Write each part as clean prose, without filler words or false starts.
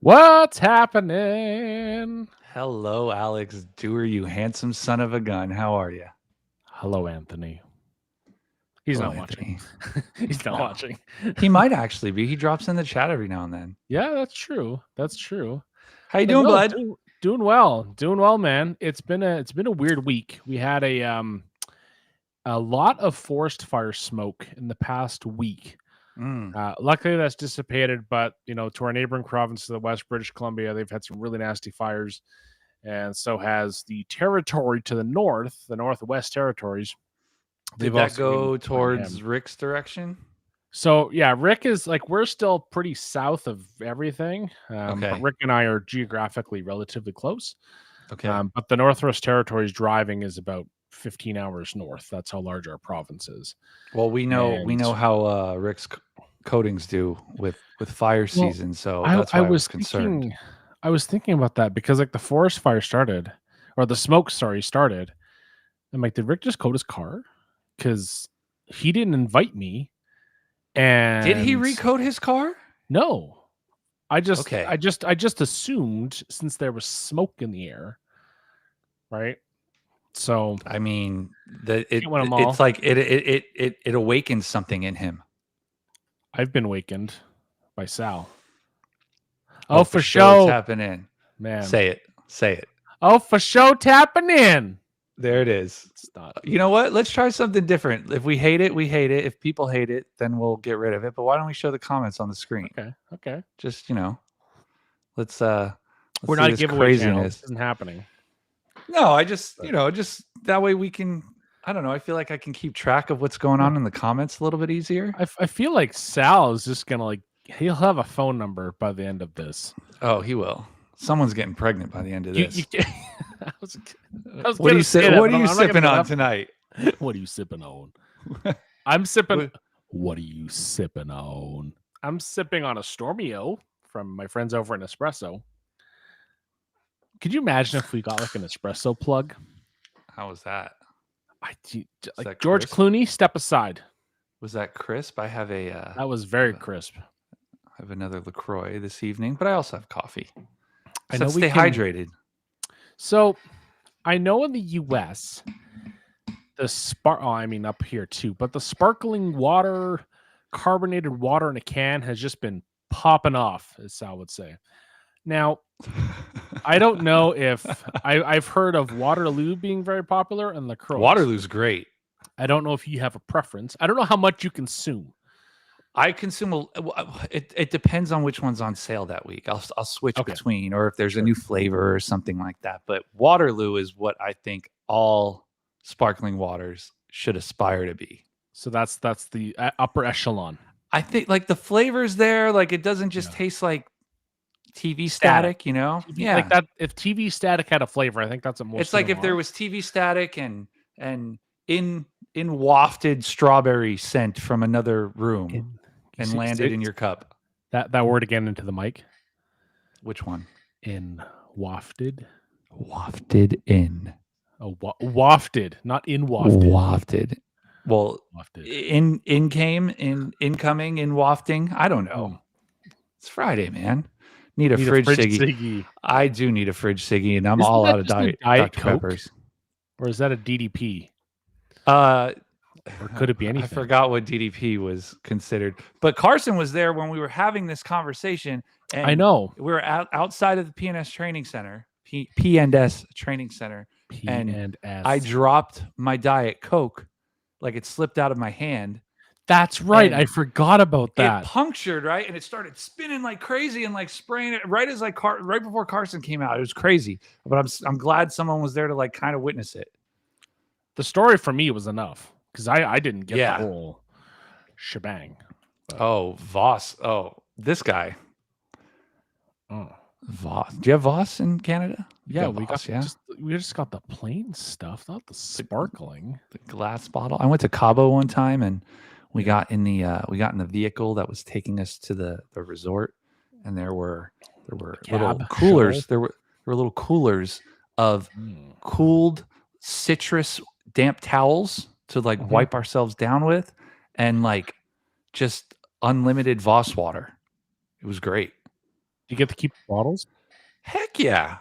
What's happening? Hello, Alex Dewar, you handsome son of a gun. How are you? Hello, Anthony. He's Hello, not watching. Anthony. He's not No, watching. he might actually be. He drops in the chat every now and then. Yeah, that's true. That's true. How you But doing, no, bud? doing well, man. It's been a weird week. We had a lot of forest fire smoke in the past week. Luckily, that's dissipated. But to our neighboring province to the west, British Columbia, they've had some really nasty fires, and so has the territory to the north, the Northwest Territories. Did that go towards Rick's direction? So yeah, Rick is like, we're still pretty south of everything. Okay. But Rick and I are geographically relatively close. Okay. But the Northwest Territories driving is about 15 hours north. That's how large our province is. Well, we know how Rick's coatings do with fire season, so that's why I was concerned. I was thinking about that because like the forest fire started, or the smoke, started. I'm like, did Rick just coat his car? Because he didn't invite me. And did he recoat his car? No. I just assumed, since there was smoke in the air, right? So I mean, it's like it awakens something in him. I've been awakened by Sal. Oh, for sure, tapping in, man. Say it. Oh, for sure, tapping in. There it is. It's not. You know what? Let's try something different. If we hate it, we hate it. If people hate it, then we'll get rid of it. But why don't we show the comments on the screen? Okay. Just let's we're not giveaway channel. This isn't happening. No, I just just that way we can. I don't know. I feel like I can keep track of what's going on in the comments a little bit easier. I feel like Sal is just gonna he'll have a phone number by the end of this. Oh, he will. Someone's getting pregnant by the end of this. What are you sipping on tonight? What are you sipping on? I'm sipping. What are you sipping on? I'm sipping on a Stormio from my friends over in Espresso. Could you imagine if we got like an espresso plug? How was that? Like George Clooney, step aside. Was that crisp? I have a. That was very crisp. I have another LaCroix this evening, but I also have coffee. I know stay hydrated. So, I know in the U.S. up here too, but the sparkling water, carbonated water in a can has just been popping off, as Sal would say. Now, I don't know if I've heard of Waterloo being very popular and LaCroix. Waterloo's great. I don't know if you have a preference. I don't know how much you consume. I consume it depends on which one's on sale that week. I'll switch between, or if there's a new flavor or something like that. But Waterloo is what I think all sparkling waters should aspire to be. So that's the upper echelon. I think like the flavors there, like it doesn't just taste like TV static, you know? Yeah, like that. If TV static had a flavor, I think that's a more. It's like if there was TV static and in wafted strawberry scent from another room and landed in your cup. That word again into the mic. Which one? In wafted. Wafted in. Oh, wafted, not in wafted. Wafted. Well, wafted. Incoming, in wafting. I don't know. It's Friday, man. Need a fridge ciggy. I do need a fridge ciggy, and I'm all out of Diet Dr. Peppers. Or is that a DDP? Or could it be anything? I forgot what DDP was considered. But Carson was there when we were having this conversation. And I know. We were outside of the PNS Training Center, P&S Training Center. And I dropped my Diet Coke, like it slipped out of my hand. That's right. I forgot about that. It punctured, right? And it started spinning like crazy and like spraying it right as right before Carson came out. It was crazy. But I'm glad someone was there to like kind of witness it. The story for me was enough because I didn't get the whole shebang. But. Oh, Voss. Oh, this guy. Oh, Voss. Do you have Voss in Canada? Yeah, we just got the plain stuff, not the sparkling. The glass bottle. I went to Cabo one time and we got in the vehicle that was taking us to the resort, and there were little coolers. There were little coolers of cooled citrus damp towels to like wipe ourselves down with, and like just unlimited Voss water. It was great. you get to keep the bottles? Heck yeah.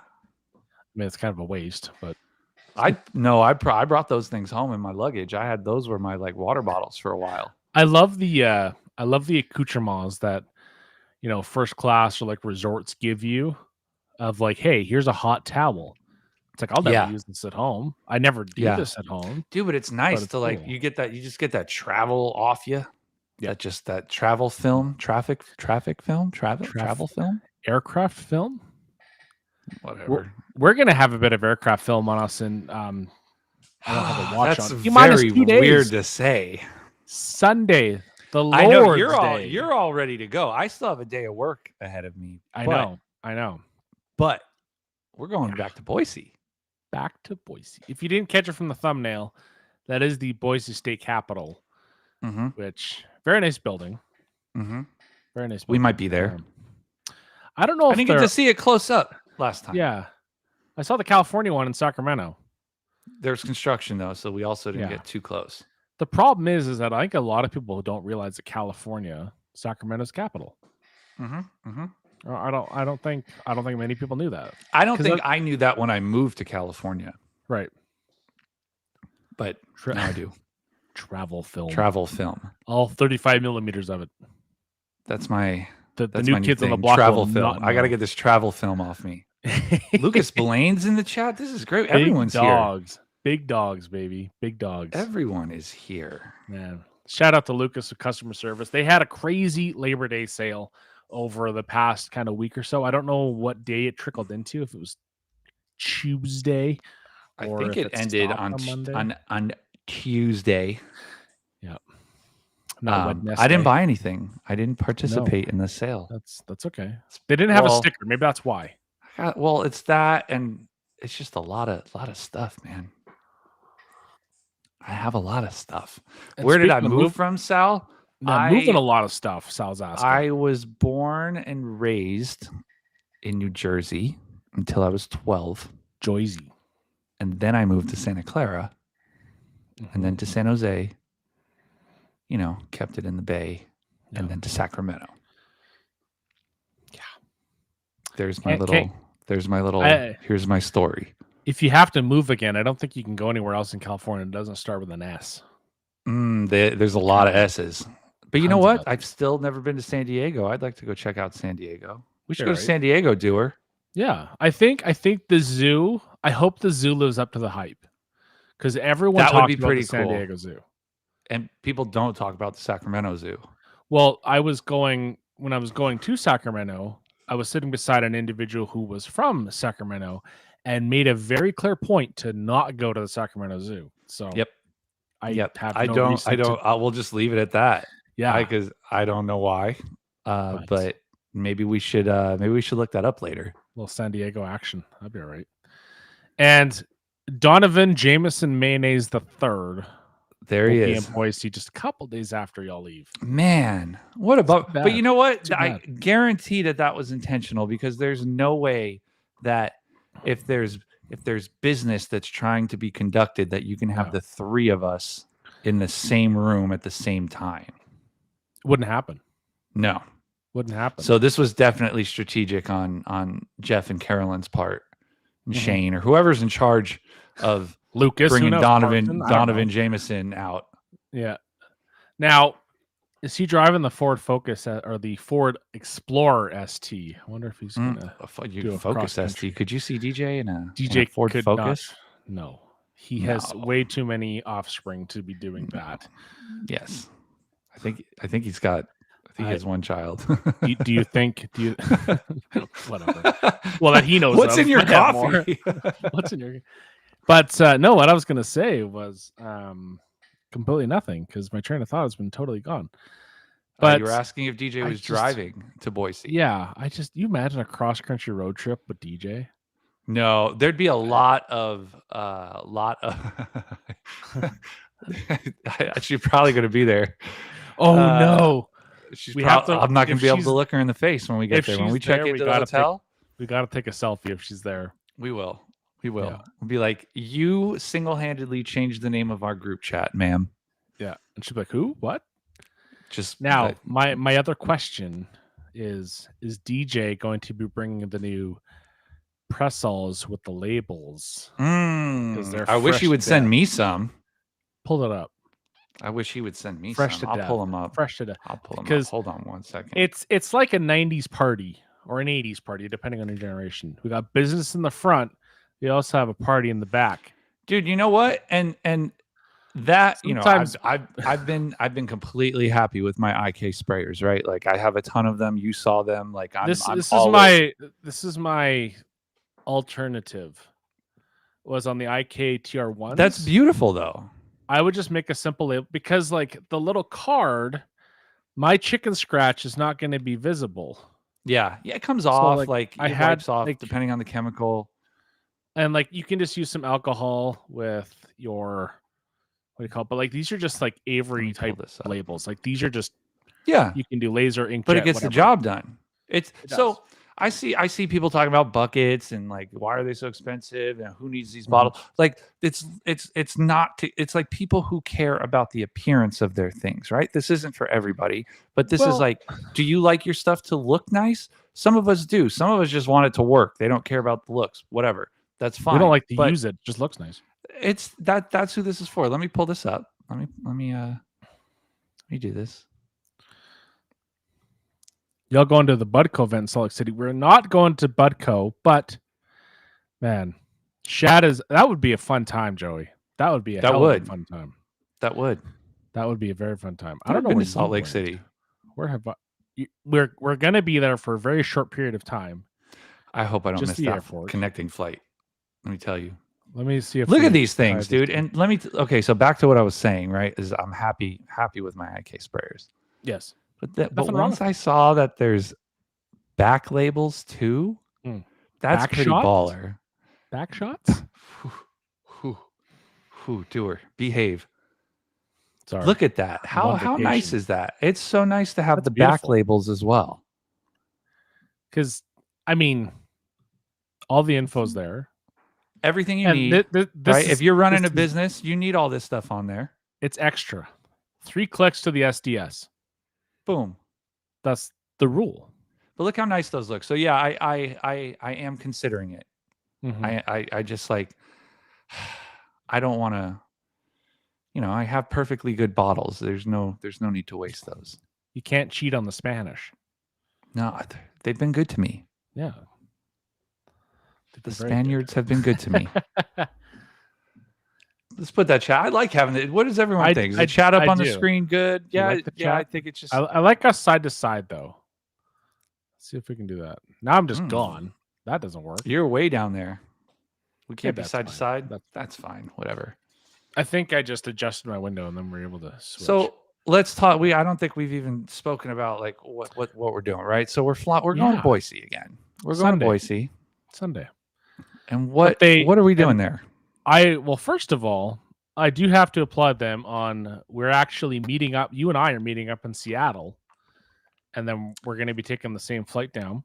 I mean, it's kind of a waste, but I brought those things home in my luggage. I had those were my like water bottles for a while. I love the accoutrements that first class or like resorts give you of like, hey, here's a hot towel. It's like I'll never use this at home. I never do this at home. Dude, but it's nice it's to like cool. you just get that travel off you. Yeah. That travel film, traffic film, travel film, aircraft film. Whatever. We're gonna have a bit of aircraft film on us, and I don't have a watch That's on. very weird to say. Sunday, the Lord's I know Day. you're all ready to go. I still have a day of work ahead of me. I know. But we're going back to Boise. Back to Boise. If you didn't catch it from the thumbnail, that is the Boise State Capitol, which very nice building. Very nice building. We might be there. I don't know. I didn't get to see it close up last time. Yeah, I saw the California one in Sacramento. There's construction though, so we also didn't get too close. The problem is that I think a lot of people don't realize that California, Sacramento's capital. I don't think many people knew that. I don't think I knew that when I moved to California. Right. But now I do. Travel film. All 35 millimeters of it. That's my the new kids on the block. Travel film. I got to get this travel film off me. Lucas Blaine's in the chat. This is great. Everyone's here. Big dogs, baby. Big dogs. Everyone is here. Man. Shout out to Lucas of customer service. They had a crazy Labor Day sale over the past kind of week or so. I don't know what day it trickled into, if it was Tuesday. I think it ended on Tuesday. Yeah. I didn't buy anything. I didn't participate in the sale. That's okay. They didn't have a sticker. Maybe that's why. Well, it's that, and it's just a lot of stuff, man. I have a lot of stuff. And where did I move from, Sal? I'm moving a lot of stuff, Sal's asking. I was born and raised in New Jersey until I was 12. Joyzy. And then I moved to Santa Clara. And then to San Jose. Kept it in the Bay. Yeah. And then to Sacramento. Yeah. There's my little here's my story. If you have to move again, I don't think you can go anywhere else in California that doesn't start with an S. There's a lot of S's. But you know what? I've still never been to San Diego. I'd like to go check out San Diego. We should go to San Diego, Doer. Yeah. I think the zoo, I hope the zoo lives up to the hype. Because everyone talks about the San Diego Zoo. And people don't talk about the Sacramento Zoo. Well, when I was going to Sacramento, I was sitting beside an individual who was from Sacramento and made a very clear point to not go to the Sacramento Zoo. So we'll just leave it at that. Yeah. Because I don't know why. But maybe we should look that up later. A little San Diego action. That'd be all right. And Donovan Jameson Mayonnaise III. There he is. In Boise just a couple days after y'all leave. Man, what about? But you know what? I guarantee that was intentional, because there's no way that if there's business that's trying to be conducted, that you can have the three of us in the same room at the same time. Wouldn't happen. No, wouldn't happen. So this was definitely strategic on Jeff and Carolyn's part, and Shane, or whoever's in charge of Lucas bringing Donovan Jameson out. Yeah. Now, is he driving the Ford Focus or the Ford Explorer ST? I wonder if he's gonna do a Focus ST. Could you see DJ in a Ford Focus? No, he has way too many offspring to be doing that. Yes, I think he's got. He has one child. do you think? Whatever. Well, that he knows. What's in your coffee? What's in your? But no, what I was going to say was completely nothing, because my train of thought has been totally gone. But you were asking if DJ was driving to Boise. Yeah, you imagine a cross-country road trip with DJ? No, there'd be a lot of she's probably going to be be Oh no. I'm not going to be able to look her in the face when we get there. When we check into the hotel, we got to take a selfie if she's there. We will. We will. Yeah. We'll be like, you single-handedly changed the name of our group chat, ma'am. Yeah. And she'll be like, who? What? Just now, my other question is DJ going to be bringing the new Pressols with the labels? Because they're I wish he fresh would to send death. me some. Pull it up. I wish he would send me Fresh some. to I'll death. pull them up. Fresh to death. I'll pull them up. Because Hold on one second. it's like a 90s party or an 80s party, depending on your generation. We got business in the front. We also have a party in the back. Dude, you know what? And that, Sometimes I've been completely happy with my IK sprayers, right? Like I have a ton of them. You saw them. Like this I'm is always, my alternative. Was on the IK TR1s. That's beautiful though. I would just make a simple label because like the little card, my chicken scratch is not going to be visible. Yeah, it comes off like I it had wipes off depending on the chemical. And like you can just use some alcohol with your what do you call it? But like these are just like Avery type labels. Like these are just you can do laser ink, but it gets the job done. It so I see people talking about buckets and like why are they so expensive and who needs these bottles? Like it's like people who care about the appearance of their things, right? This isn't for everybody, but this is like, do you like your stuff to look nice? Some of us do. Some of us just want it to work. They don't care about the looks. Whatever. That's fine. We don't like to use it. It just looks nice. It's that's who this is for. Let me pull this up. Let me do this. Y'all going to the Budco event in Salt Lake City. We're not going to Budco, but man, that would be a fun time, Joey. That would be a hell of a fun time. That would be a very fun time. I don't know when Salt Lake City. We're gonna be there for a very short period of time. I hope I don't miss that connecting flight. Let me tell you. Let me see if look at these things, dude. And let me okay. So back to what I was saying, right? Is I'm happy with my IK sprayers. Yes. But once I saw that there's back labels too, that's pretty baller. Back shots? Doer, behave. Sorry. Look at that. How nice is that? It's so nice to have the back labels as well. Because, I mean, all the info's there. Everything you need. Right? If you're running a business, you need all this stuff on there. It's extra. 3 clicks to the SDS. Boom. That's the rule. But look how nice those look. So yeah, I am considering it. I just like I don't want to, I have perfectly good bottles. There's no need to waste those. You can't cheat on the Spanish. No, they've been good to me. Yeah. The Spaniards have been good to me. Let's put that chat. I like having it. What does everyone think? Is the chat up on the screen good? Yeah, I think it's just. I like us side to side though. Let's see if we can do that. Now I'm just gone. That doesn't work. You're way down there. We can't be side to side. That's fine. Whatever. I think I just adjusted my window and then we're able to switch. So let's talk. I don't think we've even spoken about like what we're doing, right? So we're going to Boise again. We're going to Boise Sunday. And what are we doing there? First of all, I do have to applaud them on we're actually meeting up. You and I are meeting up in Seattle, and then we're going to be taking the same flight down.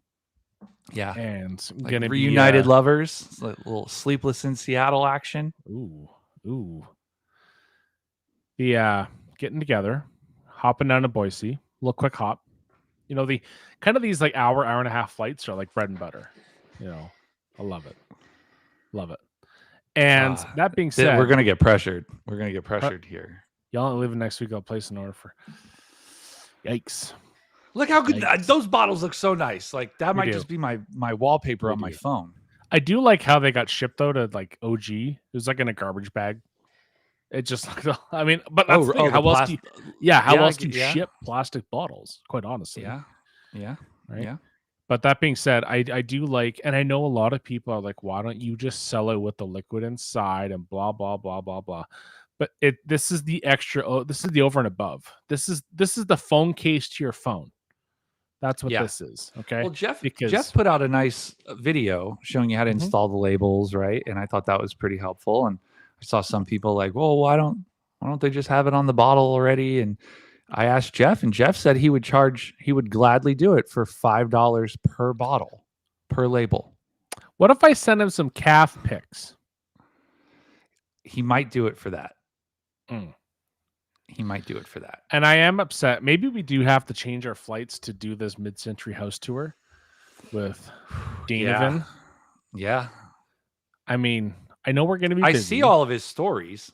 Yeah, and like going to reunited lovers, a little Sleepless in Seattle action. Ooh. The getting together, hopping down to Boise, a little quick hop. The kind of these like hour and a half flights are like bread and butter. I love it. And that being said, we're gonna get pressured. We're gonna get pressured here. Y'all aren't leaving next week. I'll place an order for. Yikes! Look how good those bottles look. So nice. Like that might just be my wallpaper on my phone. I do like how they got shipped though to like OG. It was like in a garbage bag. It just I mean, but that's how else do you ship plastic bottles? Quite honestly. Yeah. Right. Yeah. But that being said, I do like, and I know a lot of people are like, why don't you just sell it with the liquid inside and blah, blah, blah, blah, blah. But this is the extra, this is the over and above. This is the phone case to your phone. That's what this is. Okay. Well, Jeff put out a nice video showing you how to install the labels, right? And I thought that was pretty helpful. And I saw some people like, well, why don't they just have it on the bottle already? And I asked Jeff, and Jeff said he would gladly do it for $5 per bottle, per label. What if I send him some calf pics? He might do it for that. he might do it for that. And I am upset. Maybe we do have to change our flights to do this mid-century house tour with Danavin. Yeah. I mean, I know we're going to be busy. I see all of his stories.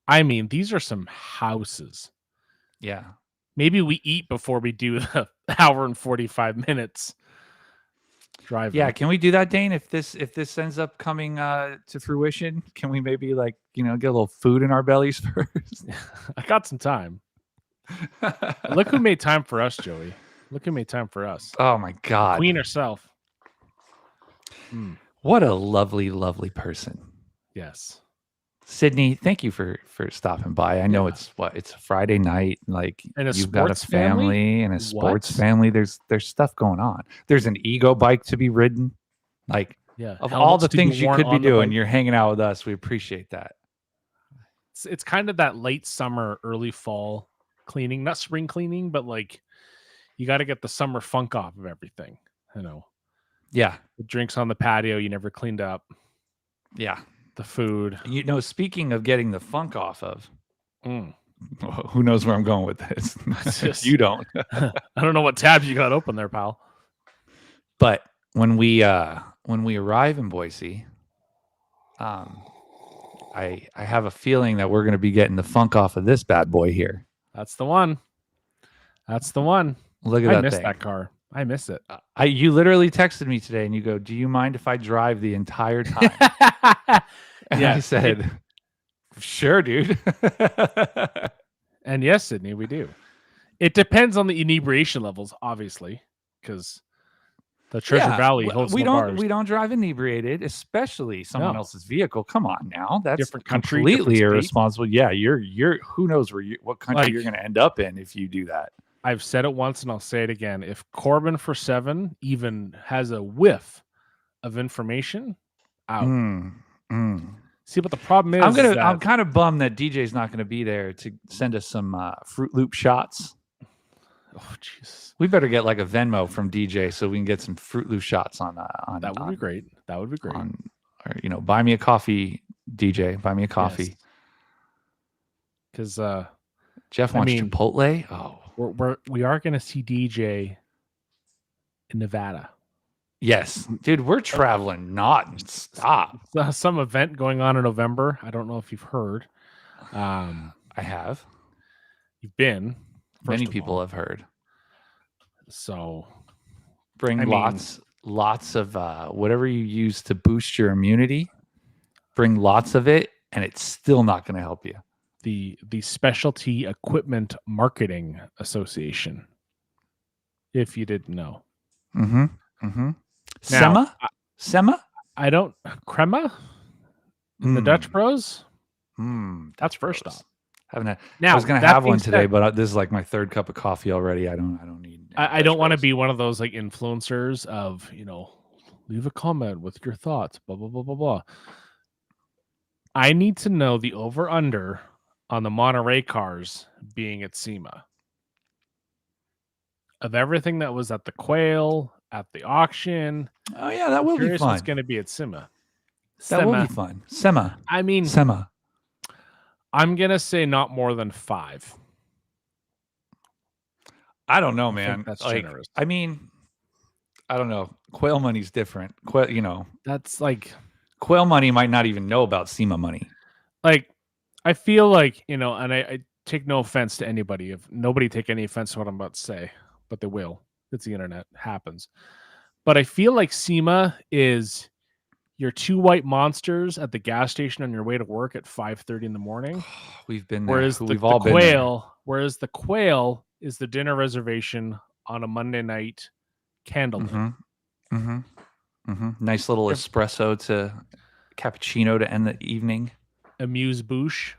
I mean, these are some houses. Yeah. Maybe we eat before we do the hour and 45 minutes driving. Yeah, can we do that, Dane? If this ends up coming to fruition, can we maybe get a little food in our bellies first? I got some time. Look who made time for us, Joey. Look who made time for us. Oh my God. Queen herself. What a lovely, lovely person. Yes. Sydney, thank you for stopping by. I know it's a Friday night, and you've got a family and a sports family. There's stuff going on. There's an ego bike to be ridden. Of all the things you could be doing, you're hanging out with us. We appreciate that. It's kind of that late summer, early fall cleaning, not spring cleaning, but you got to get the summer funk off of everything. Yeah. The drinks on the patio you never cleaned up. Yeah. The food. Speaking of getting the funk off of, who knows where I'm going with this? You don't. I don't know what tabs you got open there, pal. But when we arrive in Boise, I have a feeling that we're going to be getting the funk off of this bad boy here. That's the one. Look at that thing. I miss that car. I miss it. You literally texted me today and you go, "Do you mind if I drive the entire time?" And I said, "Sure, dude." And yes, Sydney, we do. It depends on the inebriation levels, obviously, because the Treasure Valley holds no bars. We don't drive inebriated, especially someone else's vehicle. Come on now, that's different country, completely irresponsible. Yeah, you're who knows what country you're going to end up in if you do that. I've said it once and I'll say it again. If Corbin for 7 even has a whiff of information, out. See, but the problem is, I'm kind of bummed that DJ's not going to be there to send us some Fruit Loop shots. Oh, Jesus. We better get a Venmo from DJ so we can get some Fruit Loop shots on that would be great. That would be great. Or buy me a coffee, DJ. Buy me a coffee. Because Jeff wants Chipotle. Oh, we are going to see DJ in Nevada. Yes, dude, we're traveling non-stop. Some event going on in November. I don't know if you've heard. I have. You've been. Many people have heard. So bring lots of whatever you use to boost your immunity. Bring lots of it, and it's still not going to help you. The Specialty Equipment Marketing Association, if you didn't know. Now, Sema? I don't. Crema? The Dutch Bros? That's first stop. I was going to have one today, but this is my third cup of coffee already. I don't need. I don't want to be one of those influencers of leave a comment with your thoughts. Blah blah blah blah blah. I need to know the over under on the Monterey cars being at SEMA. Of everything that was at the Quail, at the auction. Oh yeah, that will be fun. It's going to be at SEMA. That will be fun. SEMA. SEMA. I'm going to say not more than 5. I don't know, man. That's generous. I don't know. Quail money's different. That's Quail money might not even know about SEMA money. I feel and I take no offense to anybody. If nobody take any offense to what I'm about to say, but they will. It's the internet. It happens. But I feel like SEMA is your 2 white monsters at the gas station on your way to work at 5:30 in the morning. We've been there. Whereas We've all been there. Whereas the Quail is the dinner reservation on a Monday night candlelit. Nice little espresso to cappuccino to end the evening. Amuse-bouche,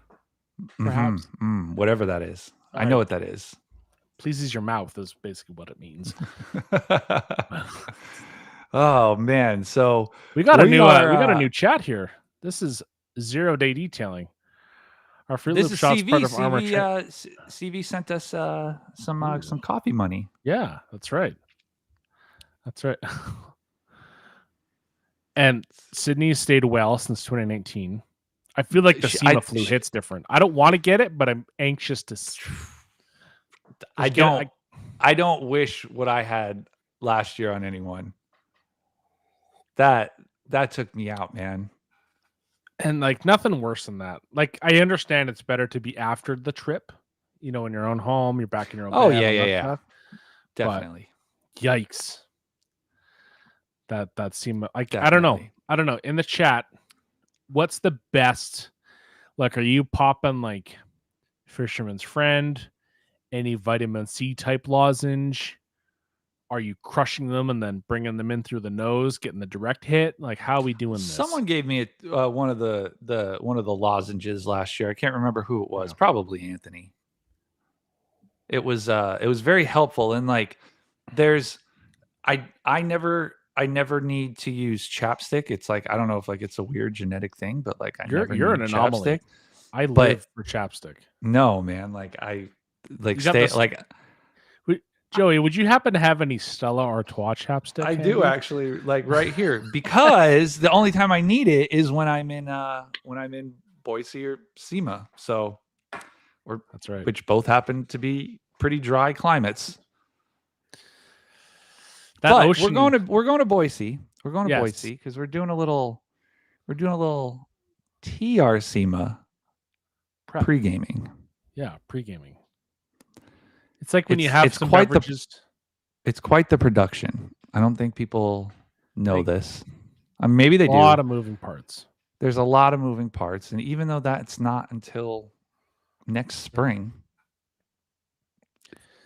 perhaps. Whatever that is. I know what that is. Pleases your mouth is basically what it means. Oh man! So we got a new chat here. This is 0 Day Detailing. Our Fruit Loop shots part of Armor. CV sent us some coffee money. Yeah, that's right. That's right. And Sydney stayed well since 2019. I feel like the SEMA flu hits different. I don't want to get it, but I'm anxious to. I don't wish what I had last year on anyone. That took me out, man. And like nothing worse than that. Like I understand it's better to be after the trip, in your own home, you're back in your own. Oh yeah. Stuff. Definitely. But, yikes. That seemed like definitely. I don't know. In the chat, what's the best? Like, are you popping like Fisherman's Friend, any vitamin C type lozenge? Are you crushing them and then bringing them in through the nose, getting the direct hit? Like, how are we doing this? Someone gave me one of the lozenges last year. I can't remember who it was. Yeah. Probably Anthony. It was very helpful. And like, I never need to use chapstick. It's like, I don't know if like it's a weird genetic thing, but like you're an anomaly. I live for chapstick. No, man. Like I like stay like. Joey, would you happen to have any Stella Artois chapstick? I do actually, like right here, because the only time I need it is when I'm in Boise or SEMA. So, that's right. Which both happen to be pretty dry climates. We're going to Boise. We're going to Boise because we're doing a little TR SEMA pre-gaming. Yeah, pre-gaming. It's like when you have some beverages. It's quite the production. I don't think people know this. Maybe they do. A lot of moving parts. There's a lot of moving parts. And even though that's not until next spring,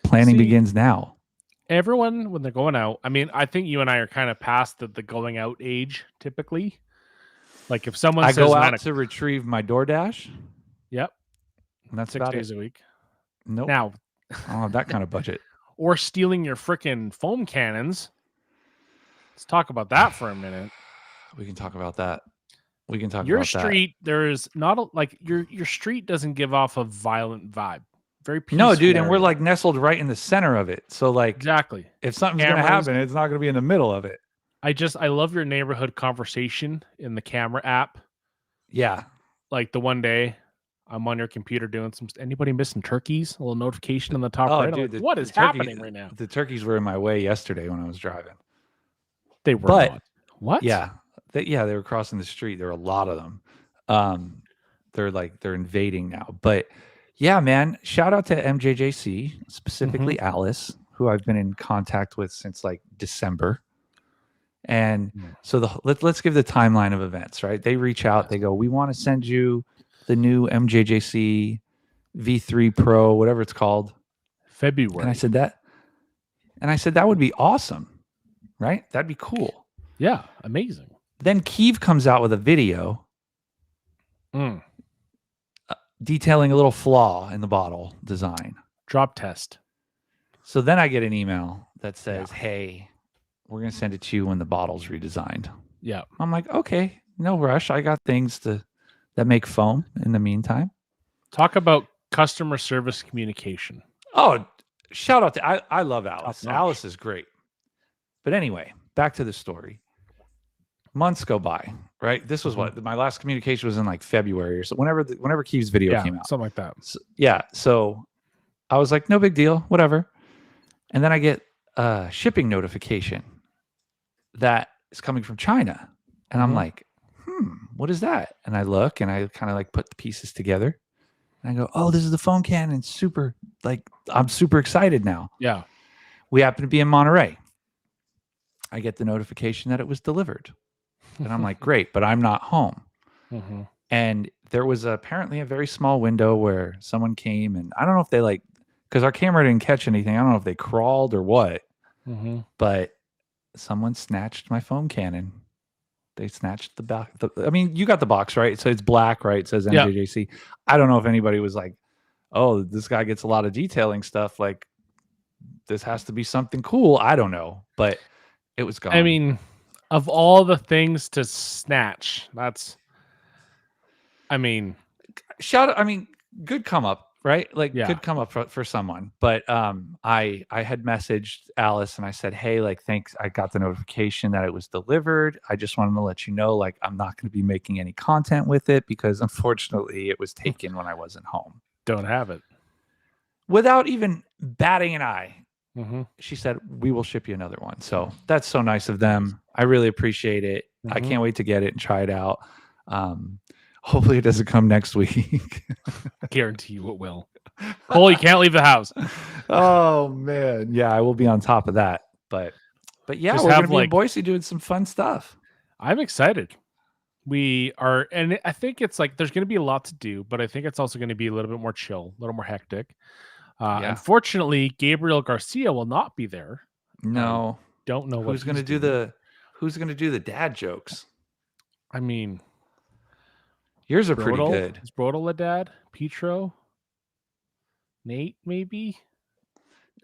planning begins now. Everyone, when they're going out, I think you and I are kind of past the going out age typically. Like if someone says, go out to retrieve my DoorDash. Yep. And that's 6 days a week. Nope. Now, I don't have that kind of budget. Or stealing your freaking foam cannons. Let's talk about that for a minute. We can talk about that. Your street, there's not your street doesn't give off a violent vibe. Very peaceful. No, dude, and we're like nestled right in the center of it. So like exactly, if something's gonna happen, it's not gonna be in the middle of it. I love your neighborhood conversation in the camera app. Yeah, like the one day. I'm on your computer doing anybody missing turkeys? A little notification on the top right. Dude, like, what is happening right now? The turkeys were in my way yesterday when I was driving. They were not. What? Yeah. They were crossing the street. There were a lot of them. They're invading now. But yeah, man, shout out to MJJC, specifically Alice, who I've been in contact with since like December. And so let's give the timeline of events, right? They reach out, they go, we want to send you the new MJJC V3 Pro, whatever it's called, February. And I said that would be awesome, right? That'd be cool. Yeah, amazing. Then Keeve comes out with a video detailing a little flaw in the bottle design. Drop test. So then I get an email that says, hey, we're going to send it to you when the bottle's redesigned. Yeah. I'm like, okay, no rush. I got things that make foam in the meantime. Talk about customer service communication. Oh, shout out to I love Alice. Alice is great. But anyway, back to the story. Months go by, right? This was what my last communication was in like February or so. Whenever Keeve's video came out, something like that. So I was like, no big deal, whatever. And then I get a shipping notification that is coming from China, and I'm like, what is that? And I look, and I kind of like put the pieces together, and I go, oh, this is the foam cannon. Super, like I'm super excited now. Yeah, we happen to be in Monterey. I get the notification that it was delivered. And I'm like, great, but I'm not home. And there was apparently a very small window where someone came, and I don't know if they because our camera didn't catch anything. I don't know if they crawled or what, but someone snatched my foam cannon. They snatched the back. You got the box, right? So it's black, right? It says MJJC. Yeah. I don't know if anybody was like, oh, this guy gets a lot of detailing stuff. Like, this has to be something cool. I don't know, but it was gone. Of all the things to snatch, good come up right? Like Yeah. could come up for someone. But I had messaged Alice and I said, hey, like thanks. I got the notification that it was delivered. I just wanted to let you know, like I'm not going to be making any content with it because unfortunately it was taken when I wasn't home. Don't have it. Without even batting an eye. Mm-hmm. She said, we will ship you another one. So that's so nice of them. I really appreciate it. I can't wait to get it and try it out. Hopefully it doesn't come next week. I guarantee you it will. Cole, you can't leave the house. Oh man. Yeah, I will be on top of that. But yeah, Just we're have, gonna be in Boise doing some fun stuff. I'm excited. We are, and I think it's like there's going to be a lot to do, but I think it's also going to be a little bit more chill, a little more hectic. Unfortunately, Gabriel Garcia will not be there. No, don't know who's going to do the dad jokes. I mean, yours are pretty good. Is Brodel a dad? Petro, Nate, maybe.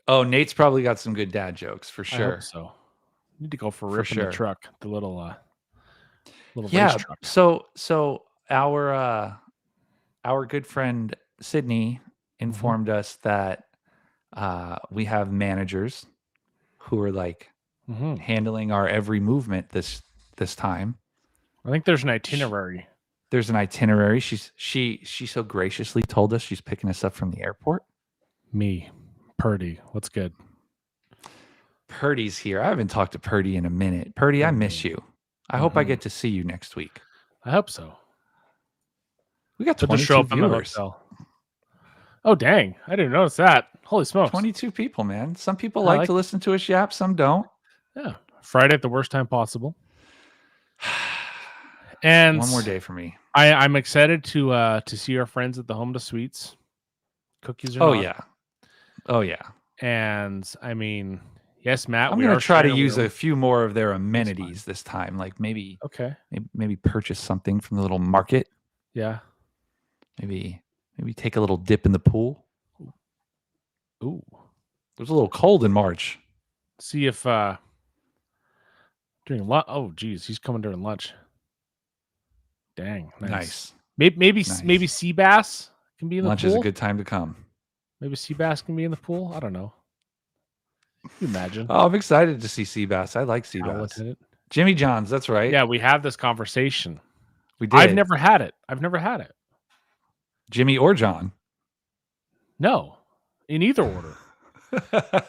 Oh, Nate's probably got some good dad jokes for sure. I hope so. Need to go for ripping the truck, the little race truck. So our good friend Sydney informed us that we have managers who are like handling our every movement this time. I think there's an itinerary. There's an itinerary. She so graciously told us she's picking us up from the airport. Me, Purdy, what's good? Purdy's here. I haven't talked to Purdy in a minute. Purdy, I miss you. I hope I get to see you next week. I hope so. We got 22 viewers. Oh, dang. I didn't notice that. Holy smokes. 22 people, man. Some people like to listen to us yap, some don't. Yeah. Friday at the worst time possible. And one more day for me. I'm excited to see our friends at the Home to Sweets. Cookies are Oh, yeah. And I mean, yes, Matt. I'm going to try to use a few more of their amenities this time. Like maybe purchase something from the little market. Yeah. Maybe take a little dip in the pool. Ooh. It was a little cold in March. See if during lunch. Oh, geez, he's coming during lunch. Dang, nice. Maybe sea bass can be in the lunch pool. Lunch is a good time to come. Maybe sea bass can be in the pool. I don't know. Can you imagine? Oh, I'm excited to see sea bass. I like sea bass. Jimmy John's, that's right. Yeah, we have this conversation. We did. I've never had it. Jimmy or John? No, in either order.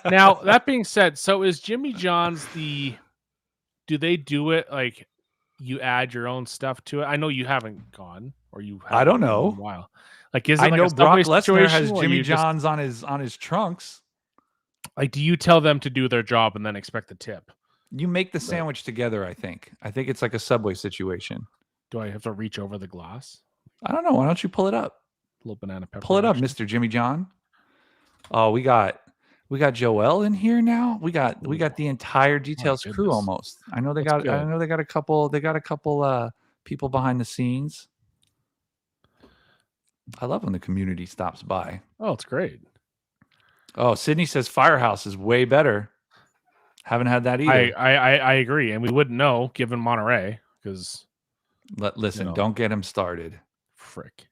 Now, that being said, so is Jimmy John's do they do it like you add your own stuff to it? I know you haven't gone, or you haven't. I don't know. In a while. Like, is it I like know a Brock Lesnar has situation Jimmy John's on his trunks. Like, do you tell them to do their job and then expect the tip? You make the sandwich together, I think. I think it's like a Subway situation. Do I have to reach over the glass? I don't know. Why don't you pull it up? A little banana pepper. Pull it up, Mr. Jimmy John. Oh, we got Joel in here now. We got the entire Details crew almost. I know they got a couple people behind the scenes. I love when the community stops by. Oh, it's great. Oh, Sydney says Firehouse is way better. Haven't had that either. I agree, and we wouldn't know given Monterey because. Listen, don't get him started. Frick.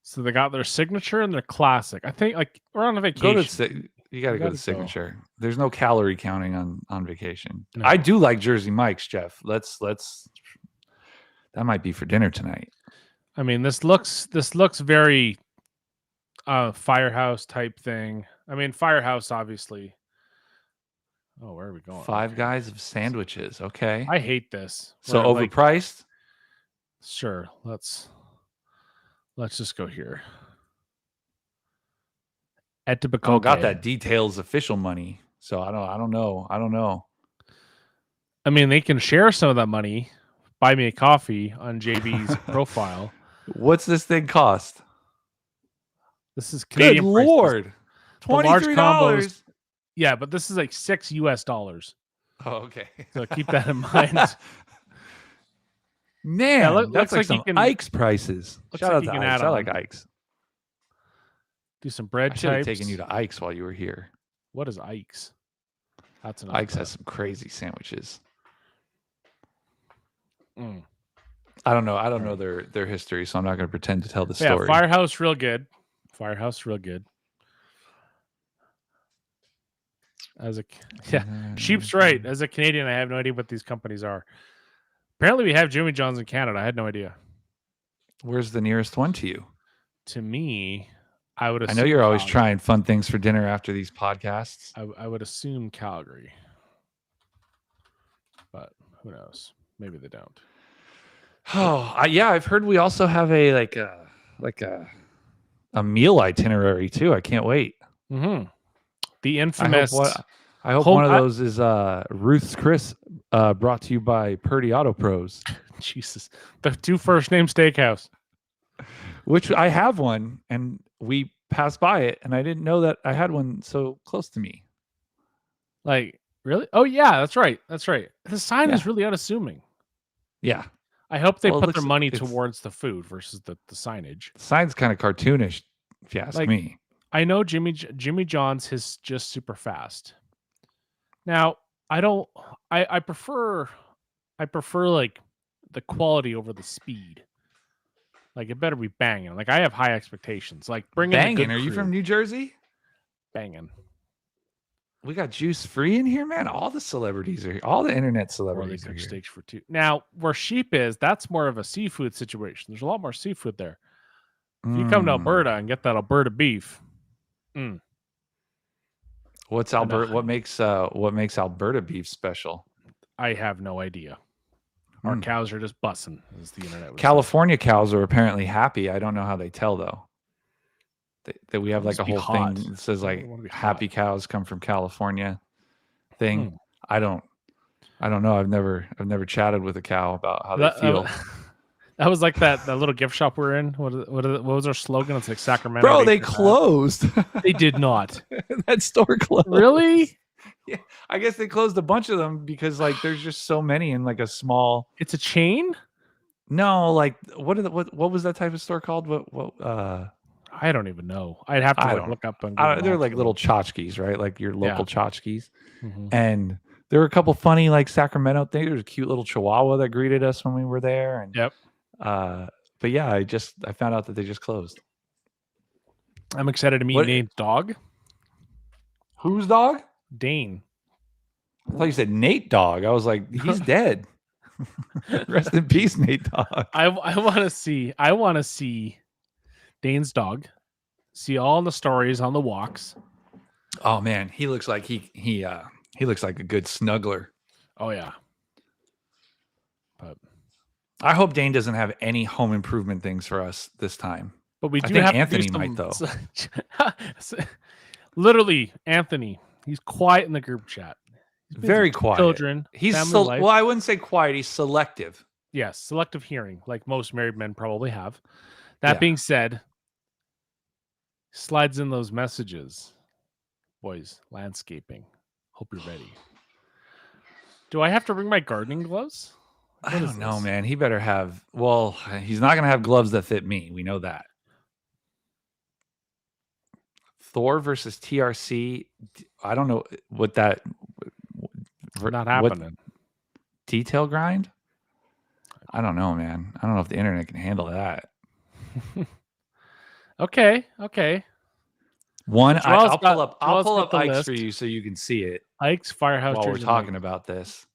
So they got their signature and their classic. I think like we're on a vacation. You got to go to signature. There's no calorie counting on vacation. No. I do like Jersey Mike's, Jeff. Let's. That might be for dinner tonight. I mean, this looks very Firehouse type thing. I mean, Firehouse obviously. Oh, where are we going? Five Guys of sandwiches. Okay. I hate this. So overpriced? Sure. Let's just go here. Oh, got that Details official money. So I don't know. I mean, they can share some of that money. Buy me a coffee on JB's profile. What's this thing cost? This is Canadian. Good Lord. $23. Yeah, but this is like $6. Oh, okay. So keep that in mind. Man, that's like some Ike's prices. Shout out to Ike's. I like Ike's. Do some bread types. I should have taken you to Ike's while you were here. What is Ike's? That's an Ike's has some crazy sandwiches. Mm. I don't know. I don't know their history, so I'm not going to pretend to tell the story. Firehouse, real good. Firehouse, real good. Sheep's right. As a Canadian, I have no idea what these companies are. Apparently, we have Jimmy John's in Canada. I had no idea. Where's the nearest one to you? To me, I would. I know you're always trying fun things for dinner after these podcasts. I would assume Calgary, but who knows? Maybe they don't. Oh, I've heard we also have a meal itinerary too. I can't wait. Mm-hmm. The infamous. I hope one of those is Ruth's Chris, brought to you by Purdy Auto Pros. Jesus, the 2 First Name Steakhouse. Which I have one, and we passed by it, and I didn't know that I had one so close to me. Like, really? Oh yeah, that's right. That's right. The sign is really unassuming. Yeah. I hope they put their money towards the food versus the signage. The sign's kind of cartoonish, if you ask me. I know Jimmy John's is just super fast. Now, I prefer like the quality over the speed. Like, it better be banging. Like, I have high expectations. Like, banging. Are you from New Jersey? Banging. We got juice free in here, man. All the celebrities are here. All the internet celebrities are here. Steaks for 2. Now, where Sheep is, that's more of a seafood situation. There's a lot more seafood there. If you come to Alberta and get that Alberta beef, what's Alberta? What makes Alberta beef special? I have no idea. Our cows are just bussing, as the internet. California cows are apparently happy. I don't know how they tell though. That we have like a whole thing that says like happy cows come from California thing. I don't know. I've never chatted with a cow about how they feel. That was like that little gift shop we're in. What was our slogan? It's like Sacramento. Bro, they closed. They did not. That store closed. Really? Yeah. I guess they closed a bunch of them because like there's just so many in like a small. It's a chain? No, like what was that type of store called? What I don't even know. I'd have to look up on Google. They're like little tchotchkes, right? Like your local tchotchkes. Mm-hmm. And there were a couple funny like Sacramento things. There was a cute little Chihuahua that greeted us when we were there. And but yeah, I found out that they just closed. I'm excited to meet Dane's dog. Whose dog? Dane. I thought you said Nate Dogg. I was like, he's dead. Rest in peace, Nate Dogg. I want to see Dane's dog. See all the stories on the walks. Oh man, he looks like he looks like a good snuggler. Oh yeah. But I hope Dane doesn't have any home improvement things for us this time. But we do have Anthony might though. Literally, Anthony. He's quiet in the group chat. Very quiet. Children. He's well, I wouldn't say quiet. He's selective. Yes, selective hearing, like most married men probably have. That being said, slides in those messages. Boys, landscaping. Hope you're ready. Do I have to bring my gardening gloves? I don't know, man. He better have. Well, he's not going to have gloves that fit me. We know that. Thor versus TRC. I don't know what that. Not happening. Detail grind? I don't know, man. I don't know if the internet can handle that. Okay. One, I'll pull up Ike's for you so you can see it. Ike's Firehouse. While we're talking about this.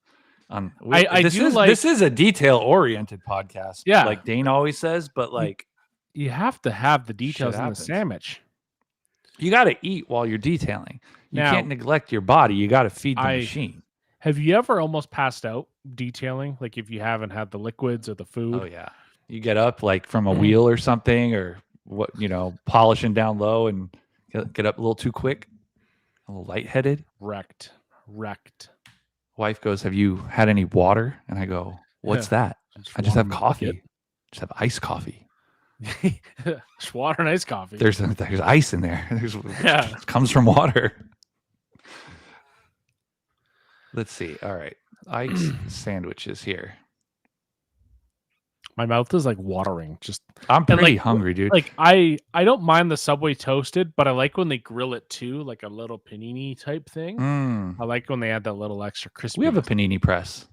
This is a detail-oriented podcast. Yeah. Like Dane always says, but like you have to have the details in the sandwich. You got to eat while you're detailing. You can't neglect your body. You got to feed the machine. Have you ever almost passed out detailing? Like if you haven't had the liquids or the food? Oh yeah. You get up like from a wheel or something, or what, polishing down low and get up a little too quick, a little lightheaded. Wrecked. Wife goes, "Have you had any water?" And I go, "What's that?" I just have coffee. Just have iced coffee. Just water and iced coffee. There's ice in there. It comes from water. Let's see. All right. Ike's sandwiches here. My mouth is like watering. I'm pretty hungry, dude. Like I don't mind the Subway toasted, but I like when they grill it too, like a little panini type thing. I like when they add that little extra crispy. We have a panini press.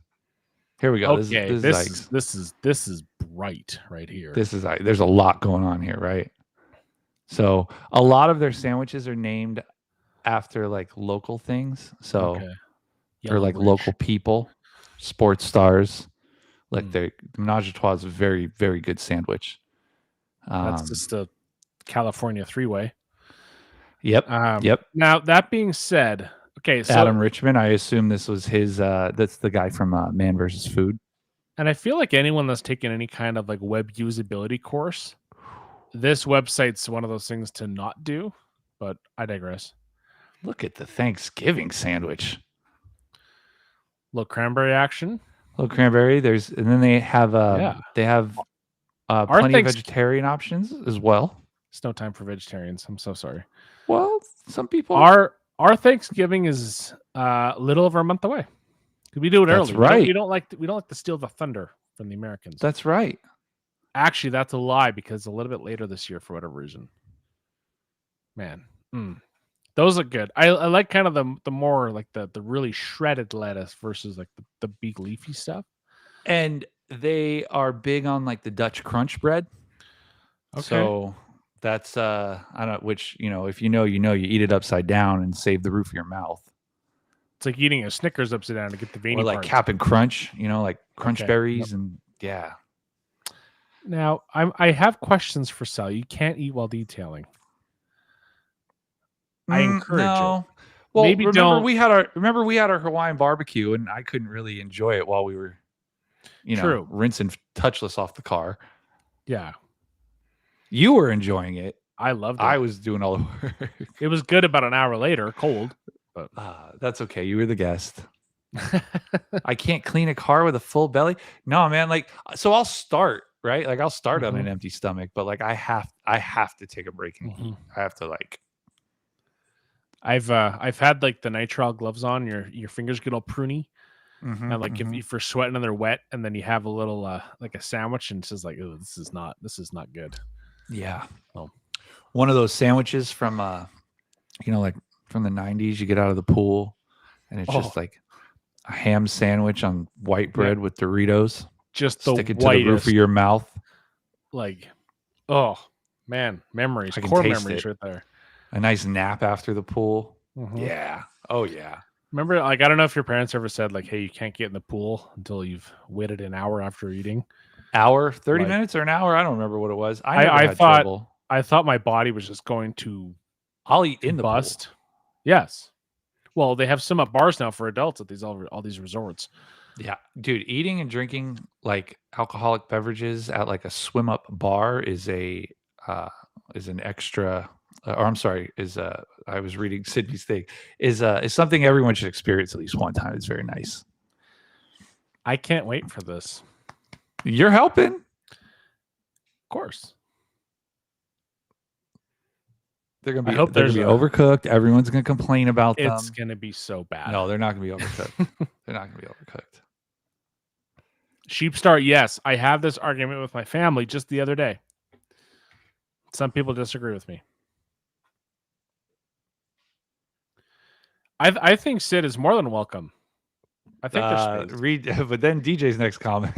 Here we go. Okay, this is bright right here. There's a lot going on here, right? So a lot of their sandwiches are named after like local things. So Okay. or Yellow like local Ridge. people, sports stars. Like Mm. the menage a trois is a very, very good sandwich. That's just a California three-way. Yep. Yep. Now that being said, okay, so Adam Richman. I assume this was his. That's the guy from Man versus Food. and I feel like anyone that's taken any kind of like web usability course, this website's one of those things to not do, but I digress. Look at the Thanksgiving sandwich. Little cranberry action. Little cranberry. And then they have plenty of vegetarian options as well. It's no time for vegetarians. I'm so sorry. Well, some people our Thanksgiving is a little over a month away. We do it early. Right. We don't like to steal the thunder from the Americans. That's right. Actually, that's a lie because a little bit later this year for whatever reason. Man, those look good. I like kind of the more like the really shredded lettuce versus like the big leafy stuff. And they are big on like the Dutch crunch bread. Okay. So that's I don't know, which, if you eat it upside down and save the roof of your mouth. It's like eating a Snickers upside down to get the veiny or like parts. Cap'n Crunch, like crunch berries. And yeah. Now I have questions for Sal. You can't eat while detailing. I encourage it. Well, maybe remember we had our Hawaiian barbecue, and I couldn't really enjoy it while we were, rinsing touchless off the car. Yeah, you were enjoying it. I loved it. I was doing all the work. It was good about an hour later, cold, but that's okay. You were the guest. I can't clean a car with a full belly. No, man. Like, so I'll start, right? Like I'll start on an empty stomach, but like I have to take a break and eat. I have to like. I've had like the nitrile gloves on. Your fingers get all pruny, and like if you're sweating and they're wet, and then you have a little like a sandwich, and it's just like, oh, this is not good. Yeah. Oh. One of those sandwiches from like from the 90s, you get out of the pool, and it's just like a ham sandwich on white bread with Doritos. Just stick it to the roof of your mouth. Like, oh man, memories, core memories right there. A nice nap after the pool. Yeah. Oh yeah. Remember, like, I don't know if your parents ever said like, hey, you can't get in the pool until you've waited an hour after eating. Hour, 30 minutes or an hour? I don't remember what it was. I thought my body was just going to. I'll eat in the bust. Pool. Yes. Well, they have some at bars now for adults at all these resorts. Yeah, dude, eating and drinking like alcoholic beverages at like a swim up bar is an extra. I was reading Sydney's thing is something everyone should experience at least one time. It's very nice. I can't wait for this. You're helping, of course. They're gonna be overcooked. Everyone's gonna complain about them. It's gonna be so bad. No, they're not gonna be overcooked. They're not gonna be overcooked. Sheep start, yes. I have this argument with my family just the other day. Some people disagree with me. I think Sid is more than welcome. I think but then DJ's next comment.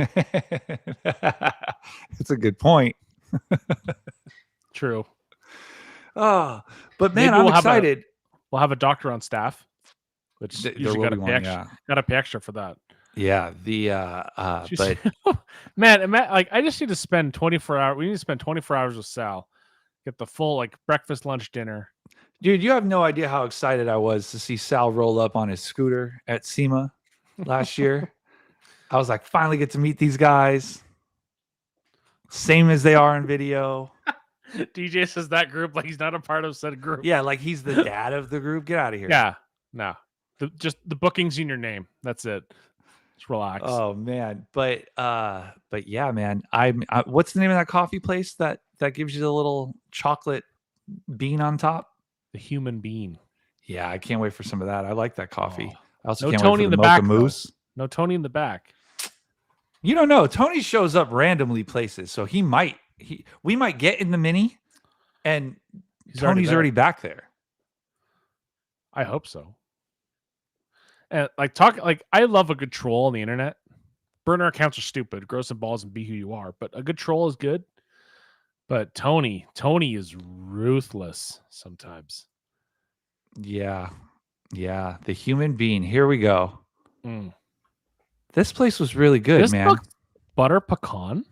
It's a good point. True. Oh, but man, I'm excited. We'll have a doctor on staff, which usually got to pay extra for that. Yeah, but man, like I just need to spend 24 hours. We need to spend 24 hours with Sal, get the full like breakfast, lunch, dinner. Dude, you have no idea how excited I was to see Sal roll up on his scooter at SEMA last year. I was like, finally get to meet these guys. Same as they are in video. DJ says that group like he's not a part of said group. Yeah, like he's the dad of the group. Get out of here. Yeah, no. Just the bookings in your name. That's it. Just relax. Oh man, but yeah, man. What's the name of that coffee place that gives you the little chocolate bean on top? The human bean. Yeah, I can't wait for some of that. I like that coffee. I also no can't Tony wait for in the back. Moose. No Tony in the back. You don't know. Tony shows up randomly places, so we might get in the Mini, and Tony's already back there. I hope so. And I love a good troll on the internet. Burner accounts are stupid. Grow some balls and be who you are. But a good troll is good. But Tony is ruthless sometimes. Yeah. The human being. Here we go. This place was really good, man. Butter pecan.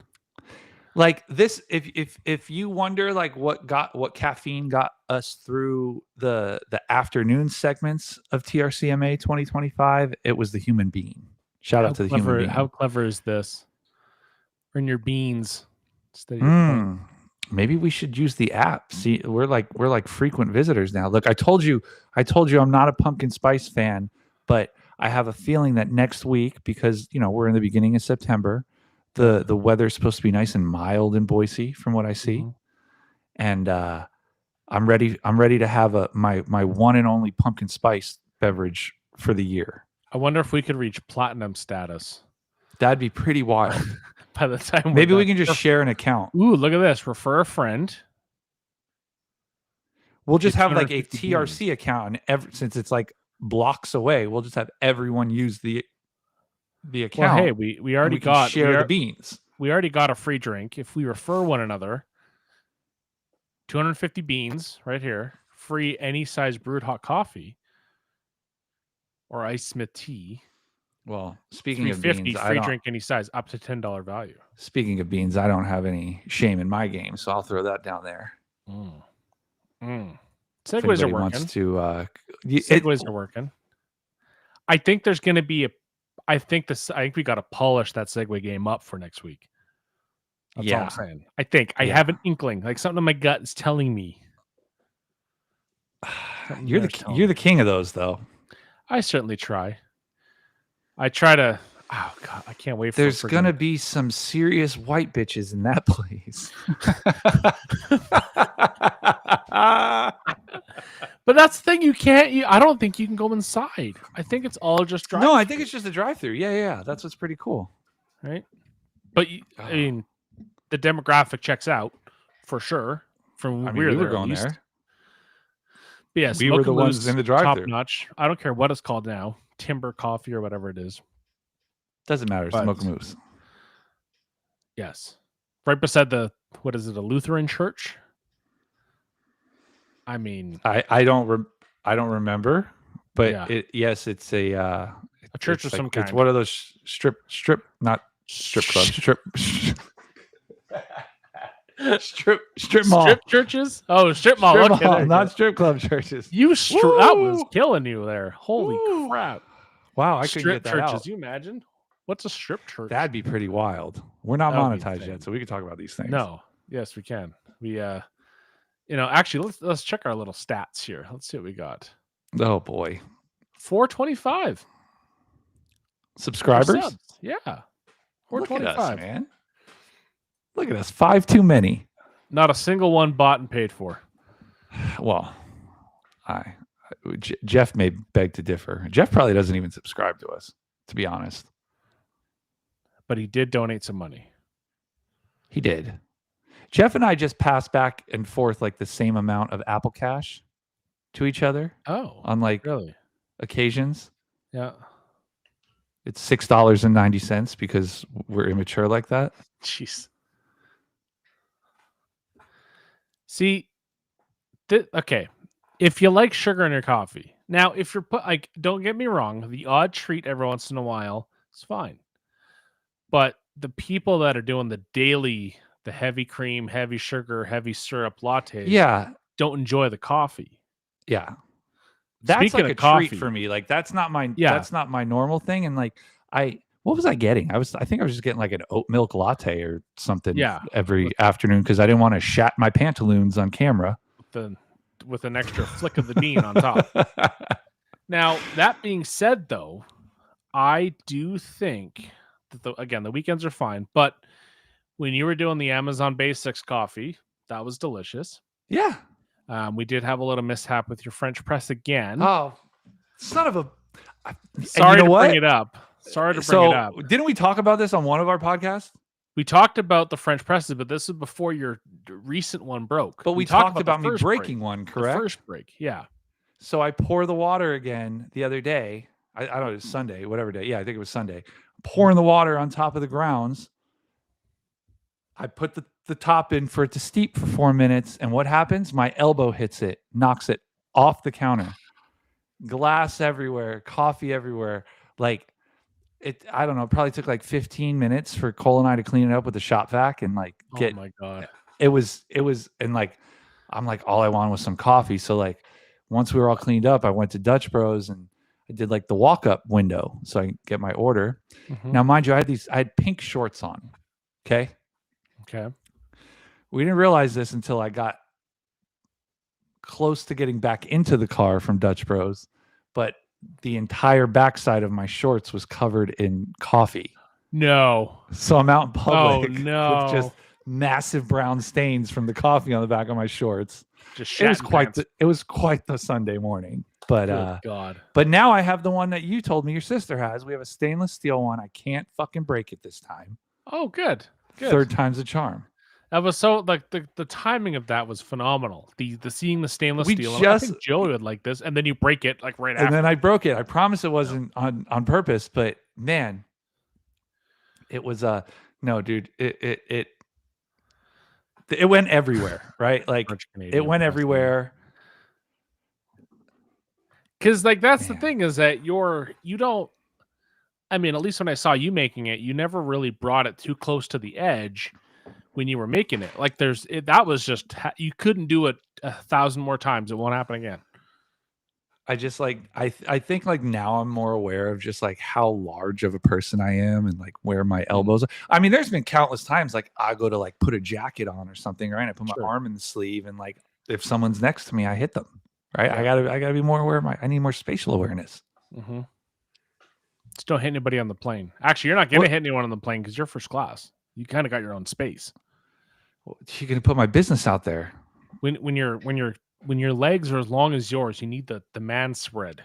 Like this, if you wonder like what caffeine got us through the afternoon segments of TRCMA 2025, it was the human being. Shout out to the human being. How clever is this? Bring your beans. Maybe we should use the app. See, we're like frequent visitors now. Look, I told you I'm not a pumpkin spice fan, but I have a feeling that next week, because we're in the beginning of September, the weather's supposed to be nice and mild in Boise, from what I see, and I'm ready to have my one and only pumpkin spice beverage for the year. I wonder if we could reach platinum status. That'd be pretty wild. By the time maybe we can just share an account. Ooh, look at this. Refer a friend. We'll just have like a TRC beans. Account, and since it's like blocks away, we'll just have everyone use the account. Well, hey, we already got the beans. We already got a free drink. If we refer one another, 250 beans right here, free any size brewed hot coffee or Ice Smith tea. Well, speaking of beans, free drink any size, up to $10 value. Speaking of beans, I don't have any shame in my game, so I'll throw that down there. Segues are working. Segues are working. I think there's going to be I think we got to polish that segue game up for next week. That's all I'm saying. I think I have an inkling, like something in my gut is telling me. You're the king of those, though. I certainly try. I try to. Oh God, I can't wait. There's gonna be some serious white bitches in that place. But that's the thing. You can't. I don't think you can go inside. I think it's all just drive. No, I think it's just a drive-through. Yeah. That's what's pretty cool, right? But I mean, the demographic checks out for sure. From we were going there. But yes, we were the ones in the drive-through. Top notch. I don't care what it's called now. Timber coffee or whatever it is. Doesn't matter. Smoke moose. Yes. Right beside a Lutheran church? I mean, I don't remember, but it's a church of some kind. It's one of those strip not strip clubs, strip mall. Strip churches? Oh, strip mall. Strip mall, not strip club churches. That was killing you there. Holy crap. Wow, I couldn't get that churches, out. You imagine? What's a strip church? That'd be pretty wild. We're not monetized yet, so we can talk about these things. No. Yes, we can. We actually let's check our little stats here. Let's see what we got. Oh boy. 425 subscribers? Yeah. 425. Look at us, man. Look at us. 5 too many. Not a single one bought and paid for. Well, Jeff may beg to differ. Jeff probably doesn't even subscribe to us, to be honest. But he did donate some money. He did. Jeff and I just passed back and forth like the same amount of Apple Cash to each other. Oh, on like really? Occasions. Yeah. It's $6.90 because we're immature like that. Jeez. See, okay. If you like sugar in your coffee, now if you're don't get me wrong, the odd treat every once in a while is fine. But the people that are doing the daily, the heavy cream, heavy sugar, heavy syrup lattes, don't enjoy the coffee. Yeah, that's like a treat for me. Like that's not my normal thing. And like what was I getting? I think I was just getting like an oat milk latte or something. Every afternoon because I didn't want to shat my pantaloons on camera. With an extra flick of the bean on top. Now that being said, though, I do think that the weekends are fine, but when you were doing the Amazon Basics coffee, that was delicious. Yeah. We did have a little mishap with your French press again. Oh, son of a... Sorry to bring it up. Didn't we talk about this on one of our podcasts? We talked about the French presses, but this is before your recent one broke. But we talked about me breaking one, correct? The first break, yeah. So I pour the water again the other day. I don't know, it was Sunday, whatever day. Yeah, I think it was Sunday. Pouring the water on top of the grounds. I put the the top in for it to steep for 4 minutes. And what happens? My elbow hits it, knocks it off the counter. Glass everywhere, coffee everywhere. Like I don't know, it probably took like 15 minutes for Cole and I to clean it up with the shop vac and like get. Oh my God. It was, and like, I'm like, all I wanted was some coffee. So like, once we were all cleaned up, I went to Dutch Bros and I did like the walk up window so I can get my order. Now, mind you, I had pink shorts on. Okay. We didn't realize this until I got close to getting back into the car from Dutch Bros, but the entire backside of my shorts was covered in coffee. No. So I'm out in public with just massive brown stains from the coffee on the back of my shorts. Just it was quite the Sunday morning. But God. But now I have the one that you told me your sister has. We have a stainless steel one. I can't fucking break it this time. Oh, good. Third time's a charm. That was so like the timing of that was phenomenal. The seeing the stainless steel. I think Joey would like this, and then you break it like right after. And then I broke it. I promise it wasn't on purpose, but man, it was no, dude. It went everywhere, right? Like it went everywhere. Because like that's the thing is that you don't. I mean, at least when I saw you making it, you never really brought it too close to the edge when you were making it. Like that was just, you couldn't do it 1,000 more times. It won't happen again. I just like, I think like now I'm more aware of just like how large of a person I am and like where my elbows are. I mean, there's been countless times like I go to like put a jacket on or something, right? I put my arm in the sleeve and like if someone's next to me, I hit them, right? Yeah. I gotta be more aware of I need more spatial awareness. Just don't hit anybody on the plane. Actually, you're not going to hit anyone on the plane because you're first class. You kind of got your own space. You're going to put my business out there. When your legs are as long as yours, you need the man spread.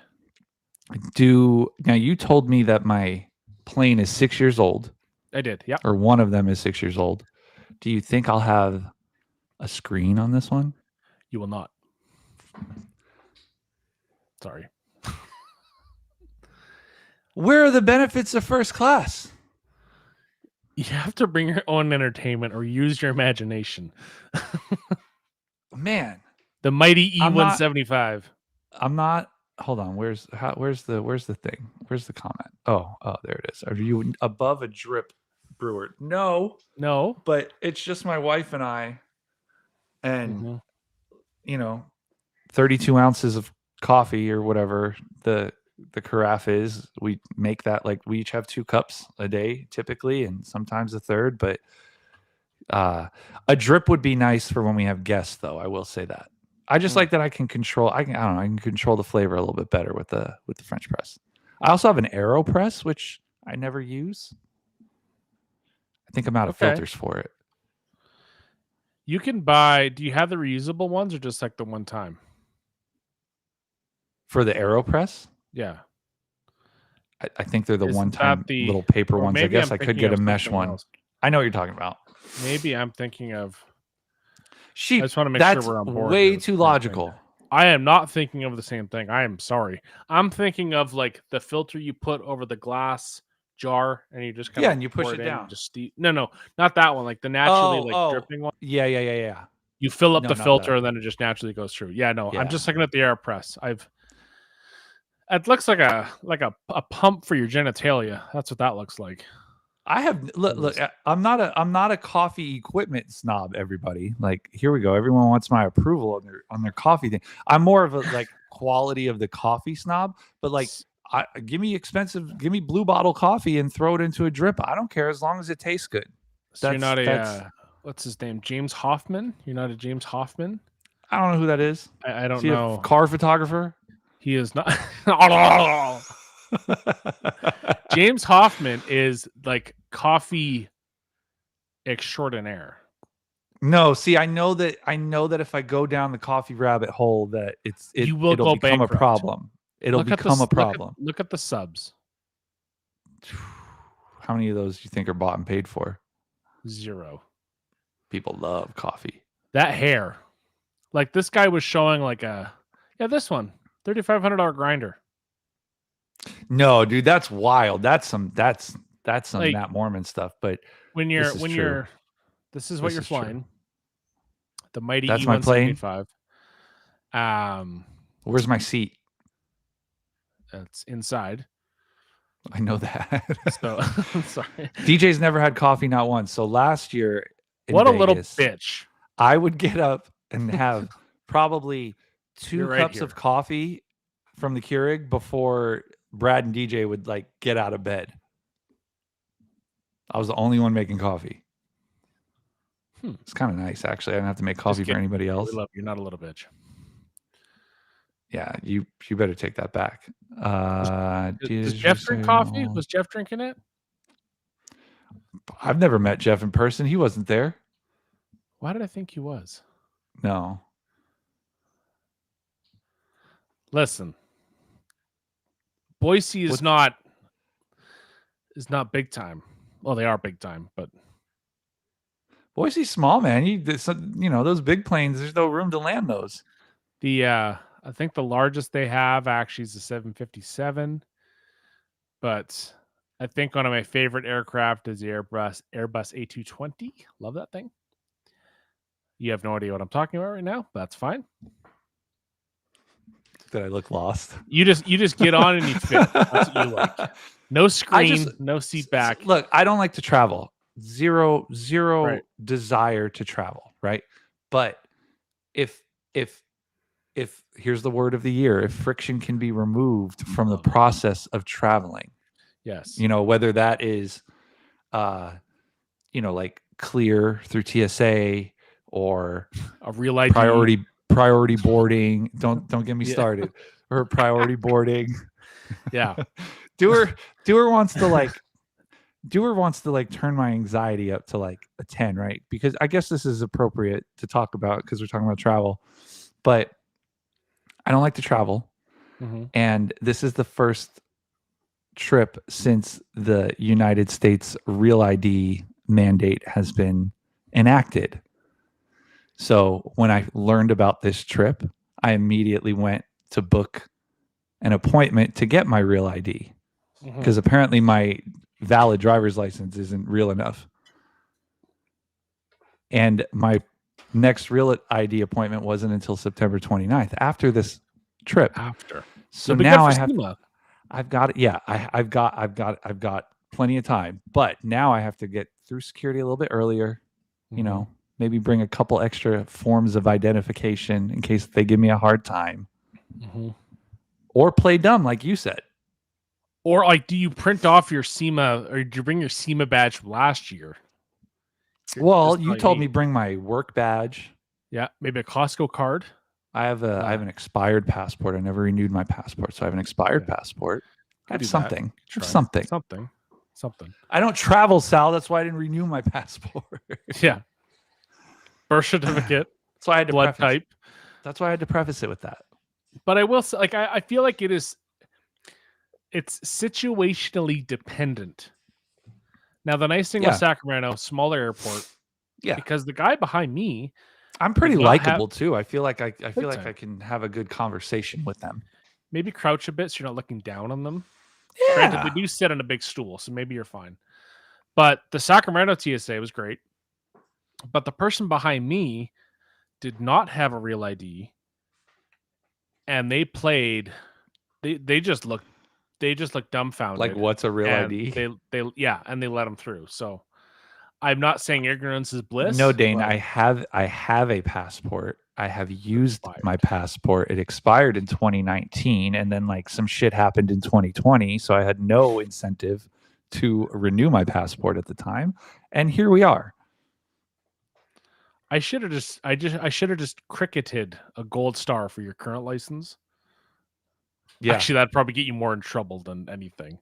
Now you told me that my plane is 6 years old. I did, yeah. Or one of them is 6 years old. Do you think I'll have a screen on this one? You will not. Sorry. Where are the benefits of first class? You have to bring your own entertainment or use your imagination. Man, the mighty E175. I'm not. Hold on. Where's the thing? Where's the comment? Oh, there it is. Are you above a drip brewer? No. But it's just my wife and I, and 32 ounces of coffee or whatever the carafe is. We make that like we each have 2 cups a day typically, and sometimes a third. But a drip would be nice for when we have guests, though. I will say that. I just like that I can control. I don't know. I can control the flavor a little bit better with the French press. I also have an AeroPress, which I never use. I think I'm out of filters for it. You can buy. Do you have the reusable ones or just like the one time? For the AeroPress? Yeah. I think they're the one-time little paper ones. I guess I could get a mesh one. Else. I know what you're talking about. Maybe I'm thinking of sheep. I just want to make sure we're on board. Way too logical. I am not thinking of the same thing. I am sorry. I'm thinking of like the filter you put over the glass jar and you just kind of and you push it down. No, not that one. Like the naturally dripping one. Yeah. You fill up the filter and then it just naturally goes through. Yeah, no. I'm just looking at the AeroPress. It looks like a pump for your genitalia. That's what that looks like. I have look. I'm not a coffee equipment snob. Everybody, like, here we go. Everyone wants my approval on their coffee thing. I'm more of a like quality of the coffee snob. But like, give me blue bottle coffee and throw it into a drip. I don't care as long as it tastes good. So you're not a what's his name? James Hoffman. You're not a James Hoffman. I don't know who that is. I don't know. A car photographer. He is not. James Hoffman is like coffee extraordinaire. No, see, I know that if I go down the coffee rabbit hole, that it'll become a problem. It'll become a problem. Look at the subs. How many of those do you think are bought and paid for? 0. People love coffee. That hair, like this guy was showing like this one. $3,500 grinder. No, dude, that's wild. That's some like, Matt Mormon stuff. But when you're This is what you're flying. The mighty That's my plane. Where's my seat? That's inside. I know that. So sorry. DJ's never had coffee, not once. So last year in what Vegas, a little bitch. I would get up and have probably 2 cups of coffee from the Keurig before Brad and DJ would like get out of bed. I was the only one making coffee. It's kind of nice, actually. I don't have to make coffee for anybody else. We love you. You're not a little bitch. Yeah, you better take that back. Does Jeff drink coffee? Was Jeff drinking it? I've never met Jeff in person. He wasn't there. Why did I think he was? No. Listen, Boise is not big time. Well, they are big time, but Boise's small, man. You know, those big planes. There's no room to land those. I think the largest they have actually is the 757, but I think one of my favorite aircraft is the Airbus A220. Love that thing. You have no idea what I'm talking about right now. That's fine. Did I look lost? You just get on and you fit. That's what you like. No screen, no seat back. Look, I don't like to travel. Zero desire to travel, right? But if here's the word of the year, if friction can be removed from the process of traveling. Yes. You know, whether that is like clear through TSA or a real ID. priority boarding. Don't get me started. Or priority boarding. Yeah. Doer wants to turn my anxiety up to like a 10, right? Because I guess this is appropriate to talk about because we're talking about travel. But I don't like to travel. Mm-hmm. And this is the first trip since the United States Real ID mandate has been enacted. So when I learned about this trip, I immediately went to book an appointment to get my Real ID because apparently my valid driver's license isn't real enough. And my next Real ID appointment wasn't until September 29th after this trip. So now I've got it. Yeah, I've got plenty of time, but now I have to get through security a little bit earlier, you know, maybe bring a couple extra forms of identification in case they give me a hard time or play dumb. Like you said. Or like, do you print off your SEMA or do you bring your SEMA badge from last year? Well, you told me bring my work badge. Yeah, maybe a Costco card. I have an expired passport. I never renewed my passport, so I have an expired passport. Have something. Something. I don't travel, Sal. That's why I didn't renew my passport. Yeah. Birth certificate. So I had to blood type. That's why I had to preface it with that. But I will say, like, I feel like it's situationally dependent. Now, the nice thing with Sacramento, smaller airport, because the guy behind me, I'm pretty likable too. I feel like I can have a good conversation with them. Maybe crouch a bit so you're not looking down on them. Yeah. Granted, they do sit on a big stool, so maybe you're fine. But the Sacramento TSA was great. But the person behind me did not have a Real ID, and they played. They just looked dumbfounded. Like, what's a Real ID? And they let them through. So I'm not saying ignorance is bliss. No, Dane, I have a passport. I have used my passport. It expired in 2019, and then like some shit happened in 2020, so I had no incentive to renew my passport at the time. And here we are. I should have just cricketed a gold star for your current license. Yeah. Actually, that'd probably get you more in trouble than anything.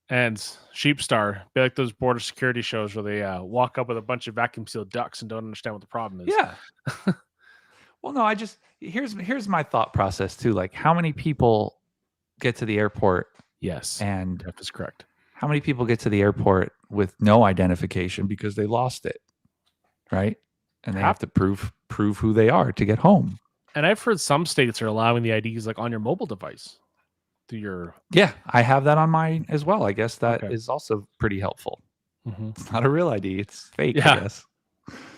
And Sheepstar, be like those border security shows where they walk up with a bunch of vacuum sealed ducks and don't understand what the problem is. Yeah. Well, no, here's my thought process too. Like, how many people get to the airport? Yes, and that is correct. How many people get to the airport with no identification because they lost it, right? And they have to prove who they are to get home. And I've heard some states are allowing the IDs like on your mobile device. Yeah, I have that on mine as well. I guess that is also pretty helpful. It's not a real ID. It's fake, Yeah. I guess.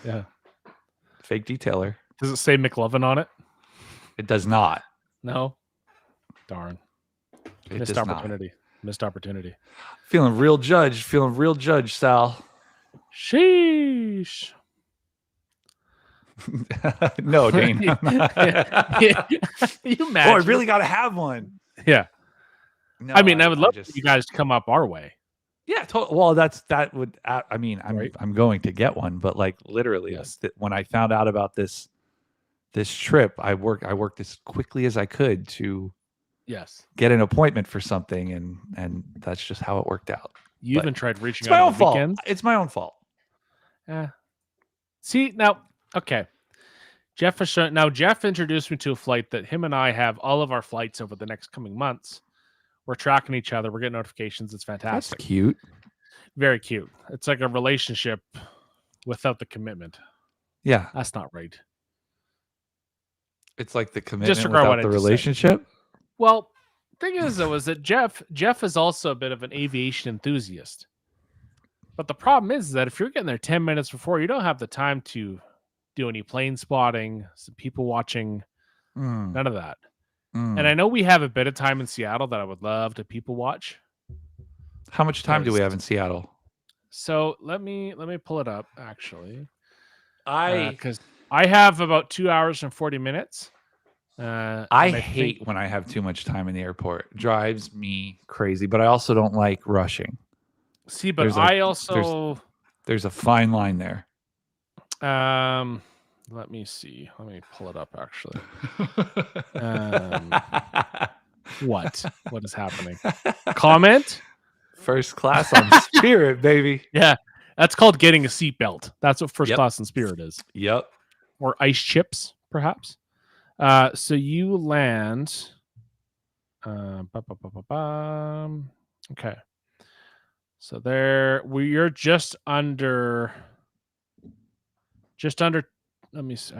Yeah. Fake detailer. Does it say McLovin on it? It does not. No. Darn. It Missed does opportunity. Missed opportunity. Feeling real judge, Sal. Sheesh. No, Dane. You imagine? Oh, I really got to have one. Yeah. No, I mean, I would love for you guys to come up our way. Yeah, well, that would. I mean, I'm going to get one, but like literally, Yes. when I found out about this trip, I worked as quickly as I could to get an appointment for something, and that's just how it worked out. You even tried reaching out. It's my own fault. Weekends? It's my own fault. See now, okay. Jeff introduced me to a flight that him and I have all of our flights over the next coming months. We're tracking each other. We're getting notifications. It's fantastic. That's cute. Very cute. It's like a relationship without the commitment. Yeah. That's not right. It's like the commitment without the relationship? Well, thing is, though, is that Jeff is also a bit of an aviation enthusiast. But the problem is that if you're getting there 10 minutes before, you don't have the time to do any plane spotting, some people watching, none of that. And I know we have a bit of time in Seattle that I would love to people watch. How much time do we have in Seattle? So let me pull it up, actually. Because I have about 2 hours and 40 minutes. I hate when I have too much time in the airport. It drives me crazy, but I also don't like rushing. See, but there's a fine line there. Let me see. Let me pull it up, actually. What is happening? Comment? First class on Spirit, baby. Yeah, that's called getting a seatbelt. That's what first class on Spirit is. Yep. Or ice chips, perhaps. So you land. Okay. So you're just under. Let me see.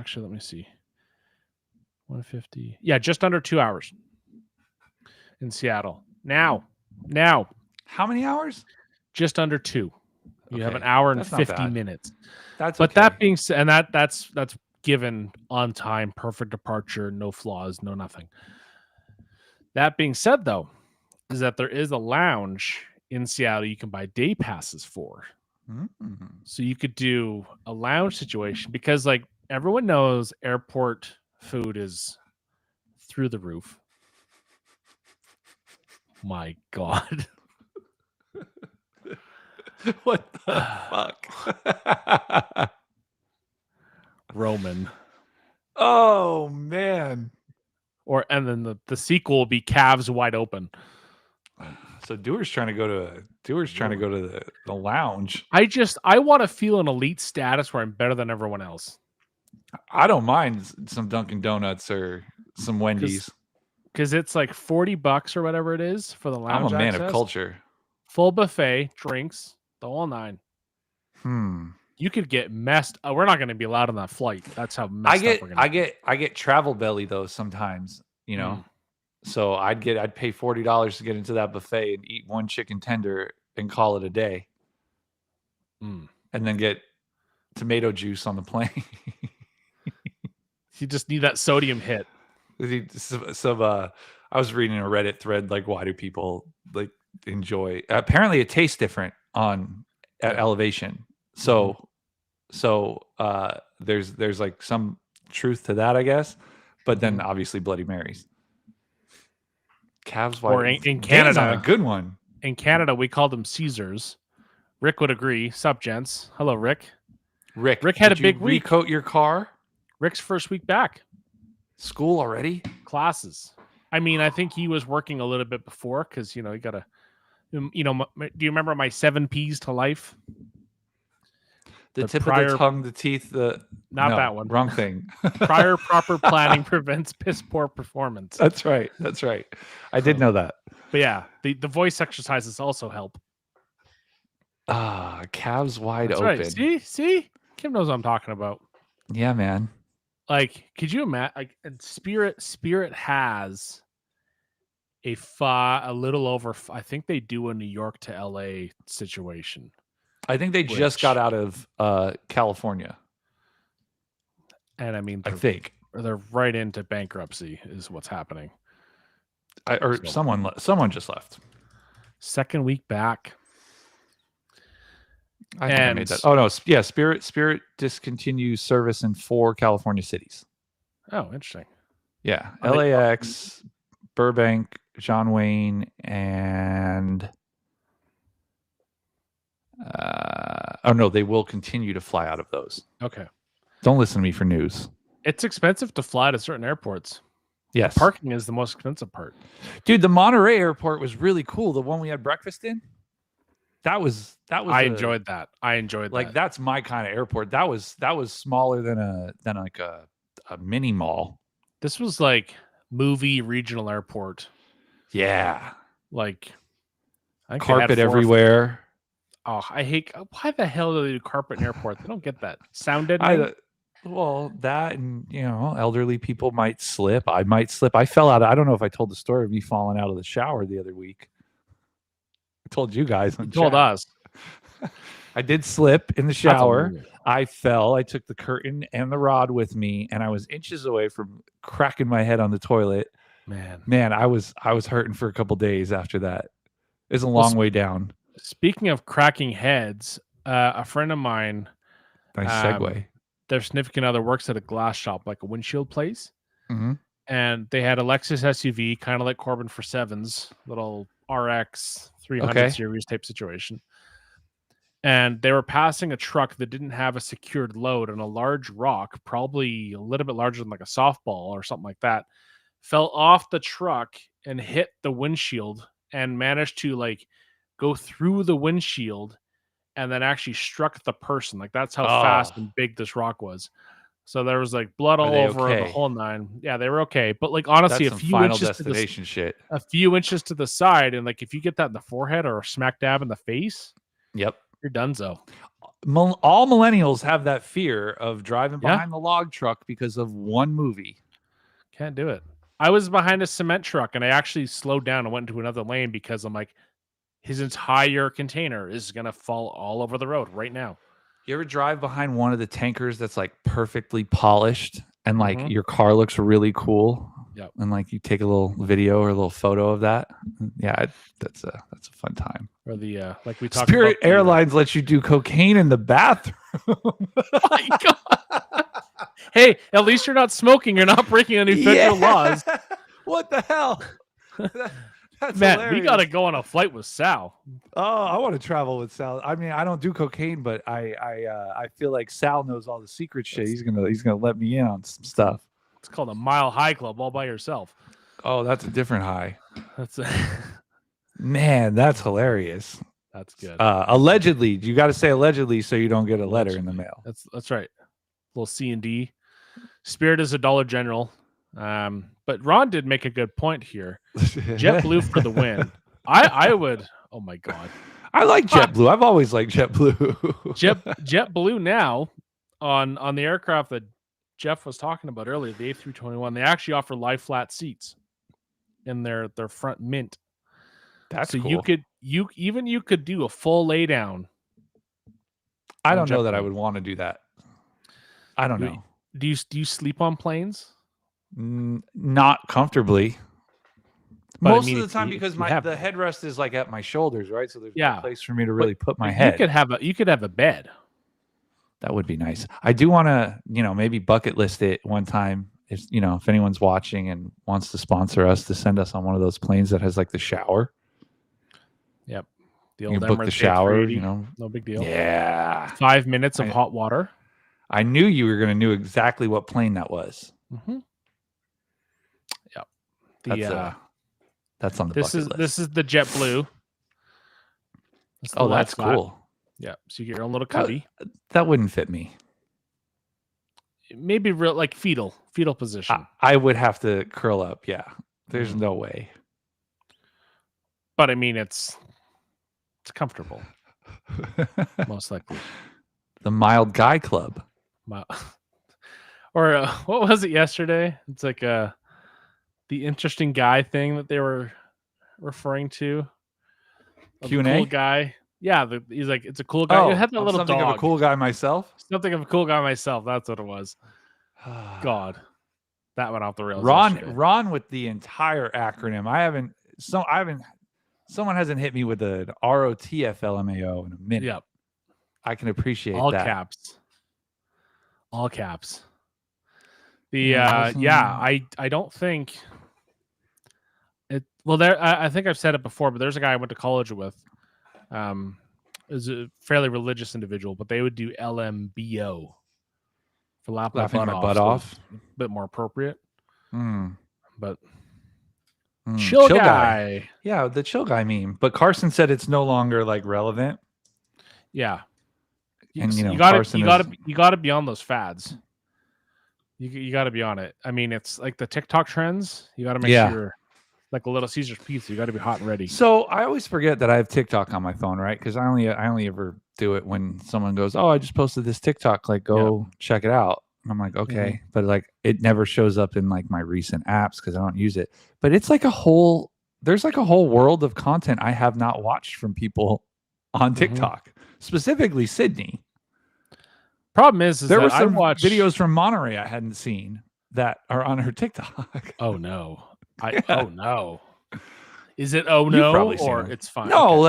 150. Yeah, just under 2 hours in Seattle. Now. How many hours? Just under 2. You have an hour and 50 minutes. But that being said, and that's given on time, perfect departure, no flaws, no nothing. That being said, though, is that there is a lounge in Seattle you can buy day passes for. So you could do a lounge situation because, like, everyone knows airport food is through the roof. My God. What the fuck? Roman. Oh, man. And then the sequel will be Calves Wide Open. So Dewar's trying to go to the lounge. I want to feel an elite status where I'm better than everyone else. I don't mind some Dunkin' Donuts or some Wendy's. Because it's like $40 or whatever it is for the lounge. I'm a man of culture. Full buffet, drinks, the whole nine. You could get messed. We're not going to be allowed on that flight. That's how messed up we're going to be. I get travel belly though sometimes, you know. So I'd pay $40 to get into that buffet and eat one chicken tender and call it a day. And then get tomato juice on the plane. You just need that sodium hit. I was reading a Reddit thread like, why do people like enjoy? Apparently, it tastes different at elevation. So there's like some truth to that, I guess. But then obviously Bloody Marys. Calves wide. Or in Canada, a good one. In Canada, we call them Caesars. Rick would agree. Sup, gents? Hello, Rick. Rick had a big week. Recoat your car. Rick's first week back. School already? Classes. I mean, I think he was working a little bit before because he got to. Do you remember my 7 P's to life? The tip of the tongue, the teeth, that one. Wrong thing. Prior proper planning prevents piss poor performance. That's right. I did know that. But yeah, the voice exercises also help. Calves wide open. Right. See? Kim knows what I'm talking about. Yeah, man. Like, could you imagine? Like, Spirit has a little over. I think they do a New York to LA situation. I think they just got out of California. And I mean, I think they're right into bankruptcy is what's happening. Someone just left. Second week back. I think I made that. Oh no, yeah. Spirit discontinues service in 4 California cities. Oh, interesting. Yeah, LAX, Burbank, John Wayne, and oh no, they will continue to fly out of those. Okay. Don't listen to me for news. It's expensive to fly to certain airports. Yes. Parking is the most expensive part. Dude, the Monterey airport was really cool. The one we had breakfast in. That was. I enjoyed that. Like that's my kind of airport. That was smaller than like a mini mall. This was like movie regional airport. Yeah. Like carpet everywhere. Oh, I hate. Why the hell do they do carpet in airports? I don't get that. Sound deadening? Well, that and elderly people might slip. I might slip. I fell out. I don't know if I told the story of me falling out of the shower the other week. I told you guys. You told us. I did slip in the shower. I fell. I took the curtain and the rod with me, and I was inches away from cracking my head on the toilet. Man, I was hurting for a couple days after that. It's a long way down. Speaking of cracking heads, a friend of mine. Nice segue. Their significant other works at a glass shop, like a windshield place. Mm-hmm. And they had a Lexus SUV, kind of like Corbin for Sevens, little RX 300 series type situation. And they were passing a truck that didn't have a secured load, and a large rock, probably a little bit larger than like a softball or something like that, fell off the truck and hit the windshield and managed to like go through the windshield and then actually struck the person. Like that's how fast and big this rock was. So there was like blood all over the whole 9. Yeah, they were okay. But like honestly, that's a few inches a few inches to the side, and like if you get that in the forehead or smack dab in the face, yep, you're donezo. All millennials have that fear of driving behind the log truck because of one movie. Can't do it. I was behind a cement truck and I actually slowed down and went into another lane because I'm like, his entire container is going to fall all over the road right now. You ever drive behind one of the tankers that's like perfectly polished and like your car looks really cool? Yep. And like you take a little video or a little photo of that. Yeah, that's a fun time. Or the like we talked Spirit about Airlines lets you do cocaine in the bathroom. Oh my God. Hey, at least you're not smoking. You're not breaking any federal laws. What the hell? That's Matt, hilarious. We got to go on a flight with Sal. Oh, I want to travel with Sal. I mean, I don't do cocaine, but I feel like Sal knows all the secret shit. He's gonna let me in on some stuff. It's called a Mile High Club all by yourself. Oh, that's a different high. That's man, that's hilarious. That's good. Allegedly, you got to say allegedly so you don't get a letter in the mail. That's right. Little C&D. Spirit is a Dollar General. But Ron did make a good point here. JetBlue for the win. I would. Oh my God. I like JetBlue. I've always liked JetBlue. JetBlue now on the aircraft that Jeff was talking about earlier, the A321. They actually offer lie flat seats in their front mint. That's so cool. You could do a full lay down. I don't know that I would want to do that. I don't know. Do you sleep on planes? Not comfortably. But most of the time, because the headrest is like at my shoulders, right? So there's no place for me to really put my head. You could have a bed. That would be nice. I do want to, maybe bucket list it one time. If anyone's watching and wants to sponsor us, to send us on one of those planes that has like the shower. Yep. The old book the shower. No big deal. Yeah. 5 minutes of hot water. I knew you were going to know exactly what plane that was. Mm-hmm. Yep. That's on the bucket list. This is the JetBlue. That's cool. Yeah, so you get your own little cubby. That wouldn't fit me. Maybe real like fetal position. I would have to curl up. Yeah, there's no way. But I mean, it's comfortable. Most likely. The Mild Guy Club. Or what was it yesterday? It's like the interesting guy thing that they were referring to. Q&A? Cool guy. Yeah, he's like, it's a cool guy. Oh, It had that I'm little something dog. of a cool guy myself. Something of a cool guy myself. That's what it was. God, that went off the rails. Ron with the entire acronym. I haven't. Someone hasn't hit me with an ROTFLMAO in a minute. Yep. I can appreciate all that. All caps. I don't think it. Well, I think I've said it before, but there's a guy I went to college with. Is a fairly religious individual, but they would do LMBO for laughing my butt off. A bit more appropriate. But chill guy. Yeah, the chill guy meme. But Carson said it's no longer like relevant. Yeah. And you gotta be on those fads. You gotta be on it. I mean, it's like the TikTok trends. You gotta make sure you're like a Little Caesar's pizza. You gotta be hot and ready. So I always forget that I have TikTok on my phone, right? Because I only ever do it when someone goes, "Oh, I just posted this TikTok. Like, go check it out." And I'm like, okay, but like it never shows up in like my recent apps because I don't use it. But it's like there's like a whole world of content I have not watched from people on TikTok, specifically Sydney. Problem is there were some videos from Monterey I hadn't seen that are on her TikTok. Oh no! Oh no! Is it or it's fine? No,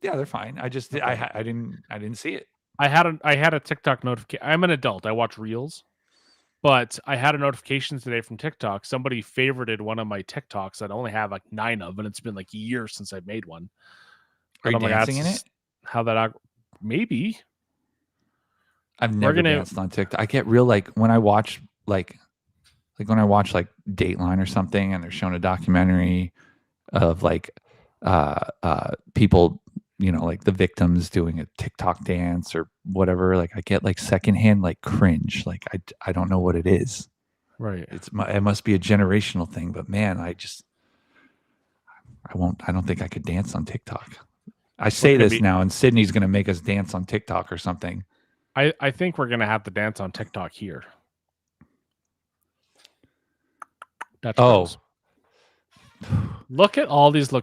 they're fine. I just I didn't see it. I had a TikTok notification. I'm an adult. I watch Reels, but I had a notification today from TikTok. Somebody favorited one of my TikToks that I only have like 9 of, and it's been like years since I made one. Are you dancing in it? How that maybe. I've never danced on TikTok. I get real when I watch when I watch Dateline or something, and they're showing a documentary of people, the victims doing a TikTok dance or whatever. Like I get secondhand cringe. I don't know what it is. Right. It must be a generational thing. But man, I don't think I could dance on TikTok. I say this now, and Sydney's going to make us dance on TikTok or something. I think we're going to have to dance on TikTok here. That's look at all these.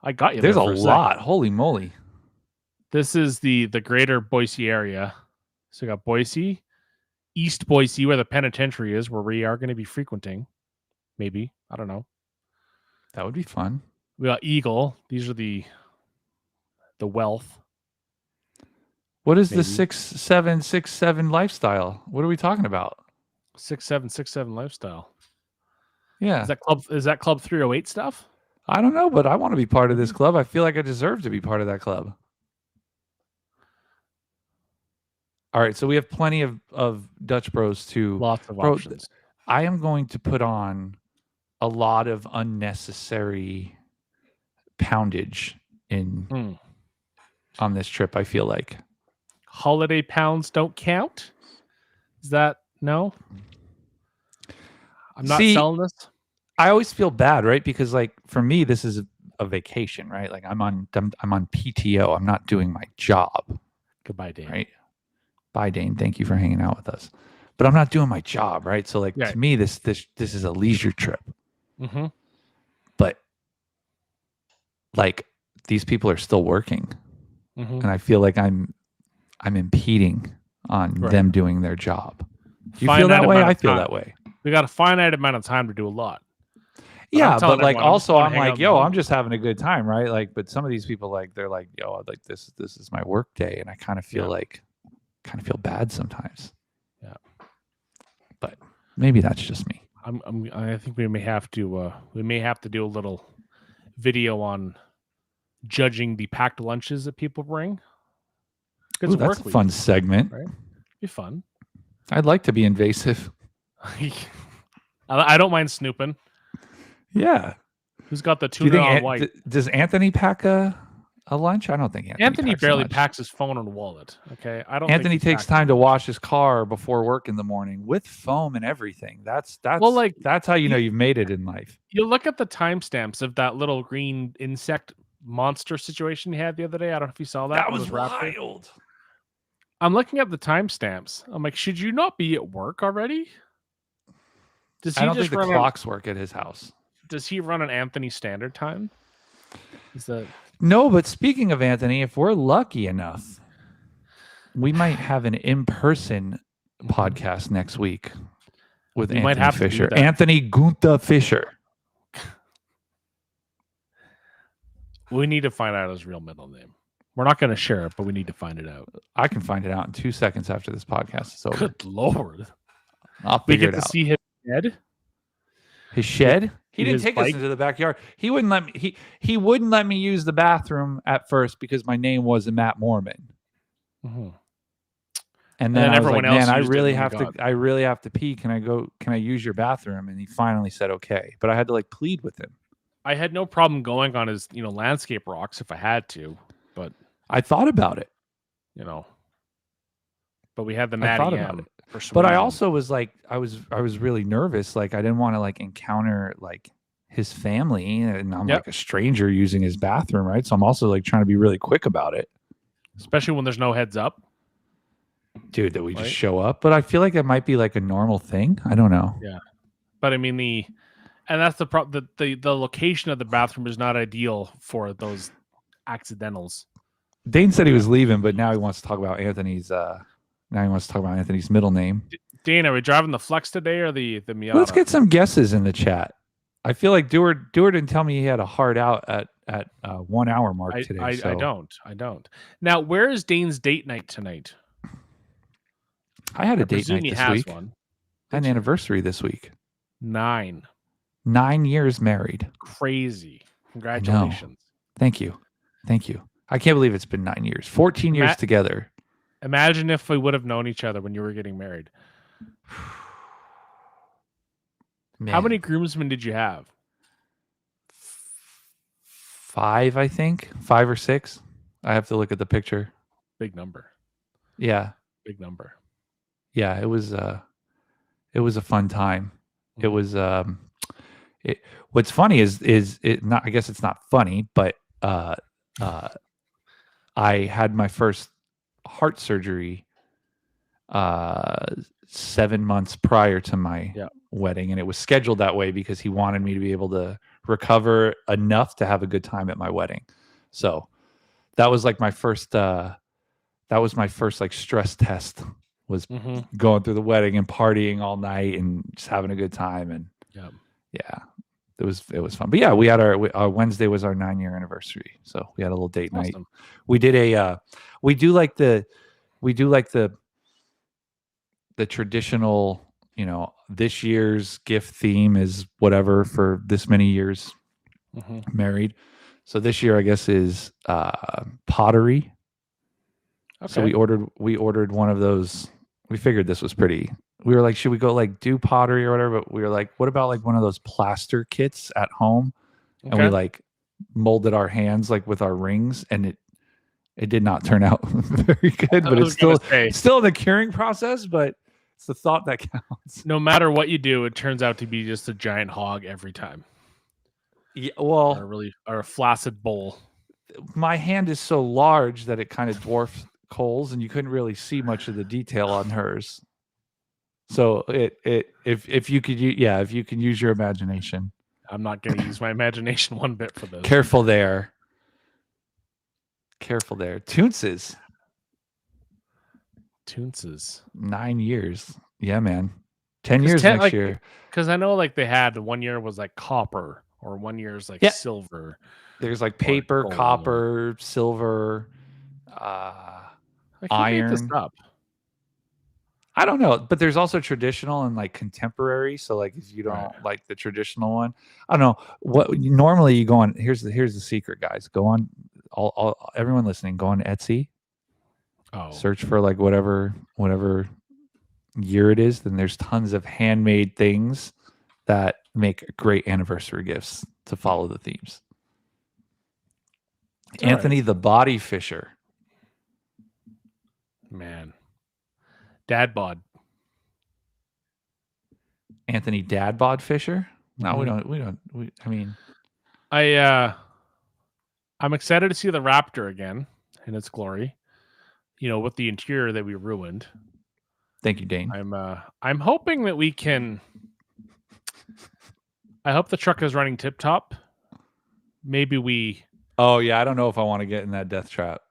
I got you. There's a lot. Holy moly. This is the greater Boise area. So we got Boise, East Boise, where the penitentiary is, where we are going to be frequenting. Maybe. I don't know. That would be fun. We got Eagle. These are the wealth. What is the 6767 lifestyle? What are we talking about? 6767 lifestyle. Yeah. Is that Club 308 stuff? I don't know, but I want to be part of this club. I feel like I deserve to be part of that club. All right, so we have plenty of Dutch Bros to lots of options. I am going to put on a lot of unnecessary poundage on this trip, I feel like. Holiday pounds don't count? Is that no? I'm not selling this. I always feel bad, right? Because for me, this is a vacation, right? I'm on PTO. I'm not doing my job. Goodbye, Dane. Right? Bye, Dane. Thank you for hanging out with us. But I'm not doing my job, right? So to me, this is a leisure trip. Mm-hmm. But these people are still working, and I feel like I'm impeding on them doing their job. Do you feel that way? I feel that way. We got a finite amount of time to do a lot. Yeah, but also I'm like, yo, I'm just having a good time, right? But some of these people, they're like, yo, this is my work day, and I kind of feel feel bad sometimes. Yeah, but maybe that's just me. I think we may have to do a little video on judging the packed lunches that people bring. Ooh, that's a fun segment. Right? Be fun. I'd like to be invasive. I don't mind snooping. Yeah. Who's got the tuna on white? Does Anthony pack a lunch? I don't think Anthony barely packs his phone and wallet. Okay, I don't. Anthony takes time to wash his car before work in the morning with foam and everything. That's how you know you've made it in life. You look at the timestamps of that little green insect monster situation he had the other day. I don't know if you saw that. That was wild. I'm looking at the timestamps. I'm like, should you not be at work already? I don't think the clocks work at his house. Does he run an Anthony Standard Time? No, but speaking of Anthony, if we're lucky enough, we might have an in-person podcast next week with We Anthony might have Fisher. to do that. Anthony Gunther Fisher. We need to find out his real middle name. We're not going to share it, but we need to find it out. I can find it out in 2 seconds after this podcast is over. Good Lord. I'll We figure get it to out. see his shed. His shed? He didn't his take bike? us into the backyard. He wouldn't let me. He wouldn't let me use the bathroom at first because my name wasn't Matt Mormon. Mm-hmm. And then I was everyone like, else man, I used it really when we have to. got- I really have to pee. Can I use your bathroom? And he finally said okay. But I had to like plead with him. I had no problem going on his, landscape rocks if I had to, but I thought about it. But we had the I Matty thought about M. it. But I persuasion. also was like, I was really nervous. Like I didn't want to like encounter like his family, and I'm like a stranger using his bathroom, right? So I'm also like trying to be really quick about it, especially when there's no heads up, dude. That we just show up, but I feel like that might be like a normal thing. I don't know. Yeah, but I mean and that's the problem. The location of the bathroom is not ideal for those accidentals. Dane said he was leaving, but now he wants to talk about Anthony's. Now he wants to talk about Anthony's middle name. Dane, are we driving the Flex today or the Miata? Let's get some guesses in the chat. I feel like Dewar didn't tell me he had a hard out at 1 hour mark today. I don't. Now, where is Dane's date night tonight? I had a date night this week. One. I had an anniversary this week. 9 years married. Crazy. Congratulations. Thank you. I can't believe it's been 9 years. 14 years together. Imagine if we would have known each other when you were getting married. Man. How many groomsmen did you have? 5, I think. 5 or 6. I have to look at the picture. Big number. Yeah. Big number. Yeah, it was a fun time. It was what's funny is it not, I guess it's not funny, but I had my first heart surgery 7 months prior to my wedding, and it was scheduled that way because he wanted me to be able to recover enough to have a good time at my wedding. So that was like my first like stress test was going through the wedding and partying all night and just having a good time. And it was fun. But yeah, we had our Wednesday was our 9-year anniversary. So we had a little date night. We did we do like the traditional, this year's gift theme is whatever for this many years married. So this year, I guess, is pottery. Okay. So we ordered one of those. We figured this was pretty. We were like, should we go like do pottery or whatever? But we were like, what about like one of those plaster kits at home? Okay. And we like molded our hands like with our rings, and it did not turn out very good. But it's still in the curing process. But it's the thought that counts. No matter what you do, it turns out to be just a giant hog every time. Yeah, well, or a flaccid bowl. My hand is so large that it kind of dwarfs Cole's, and you couldn't really see much of the detail on hers. So if you could use your imagination. I'm not going to use my imagination one bit for this. Careful there. Toonces. 9 years. Yeah, man. 10 years next year. Because I know like they had 1 year was like copper, or 1 year is like silver. There's like paper, copper, silver, iron. I don't know, but there's also traditional and like contemporary. So like if you don't like the traditional one, I don't know what normally you go on. Here's the secret, guys. Go on, everyone listening, go on Etsy. Search for like whatever year it is. Then there's tons of handmade things that make great anniversary gifts to follow the themes. Anthony the Body Fisher. Man. Dad bod. Anthony Dad bod Fisher? No, we don't. I'm excited to see the Raptor again in its glory. With the interior that we ruined. Thank you, Dane. I'm hoping that we can. I hope the truck is running tip top. Maybe we Oh yeah, I don't know if I want to get in that death trap.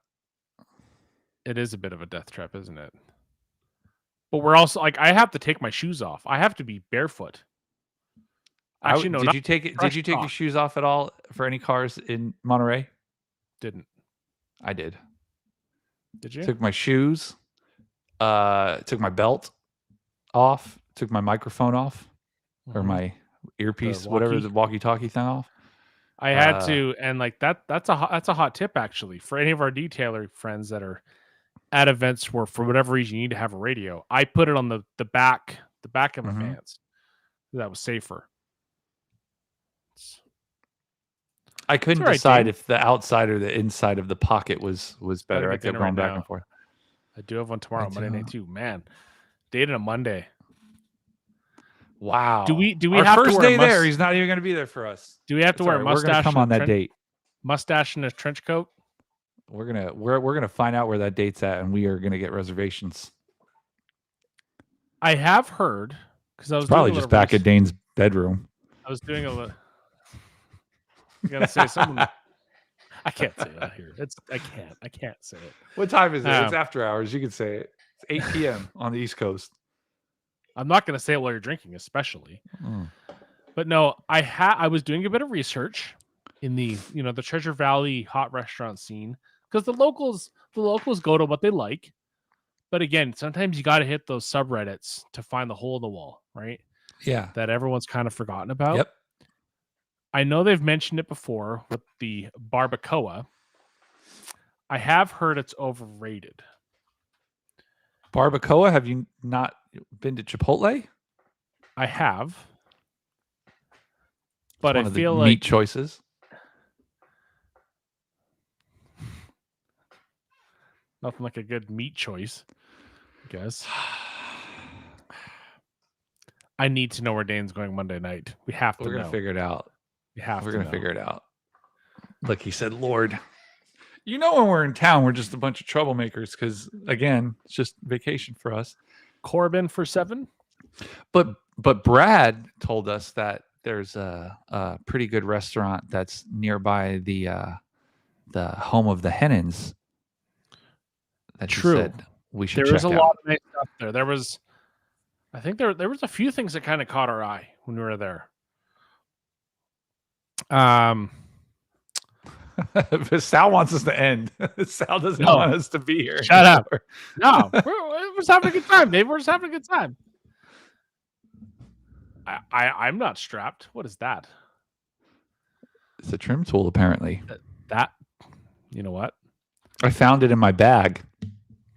It is a bit of a death trap, isn't it? But we're also like, I have to take my shoes off. I have to be barefoot. Actually, no. Did you take it? Did you take your shoes off at all for any cars in Monterey? Didn't. I did. Did you? Took my shoes. Took my belt off. Took my microphone off, or my earpiece, whatever, the walkie-talkie thing off. I had to, and like that's a hot tip actually for any of our detailer friends that are at events where for whatever reason you need to have a radio. I put it on the back of my pants. That was safer. I couldn't decide if the outside or the inside of the pocket was better. I kept going back and forth. I do have one tomorrow, Monday night too. Man, date on a Monday. Wow. Do we Our have first to wear day there? He's not even going to be there for us. Do we have to wear a mustache? We're going to come on that date. Mustache and a trench coat. We're gonna find out where that date's at, and we are gonna get reservations. I have heard because I was probably just back at Dane's bedroom. I was doing a little. You gotta say something. I can't say that here. I can't say it. What time is it? It's after hours. You can say it. It's 8 p.m. on the East Coast. I'm not gonna say it while you're drinking, especially. But no, I was doing a bit of research in the the Treasure Valley hot restaurant scene. Because the locals go to what they like. But again, sometimes you got to hit those subreddits to find the hole in the wall, right? Yeah. That everyone's kind of forgotten about. Yep. I know they've mentioned it before with the barbacoa. I have heard it's overrated. Barbacoa? Have you not been to Chipotle? I have. But I feel like meat choices. Nothing like a good meat choice, I guess. I need to know where Dane's going Monday night. We have to know. We're going to figure it out. We're going to figure it out. Like he said, Lord. When we're in town, we're just a bunch of troublemakers because, again, it's just vacation for us. Corbin for 7? But Brad told us that there's a pretty good restaurant that's nearby the home of the Hennons. True. Said we should. There was a lot of nice stuff there. I think there was a few things that kind of caught our eye when we were there. Sal wants us to end. Sal doesn't want us to be here. Shut up. No, we're just having a good time, Dave. We're just having a good time. I'm not strapped. What is that? It's a trim tool, apparently. That you know what? I found it in my bag.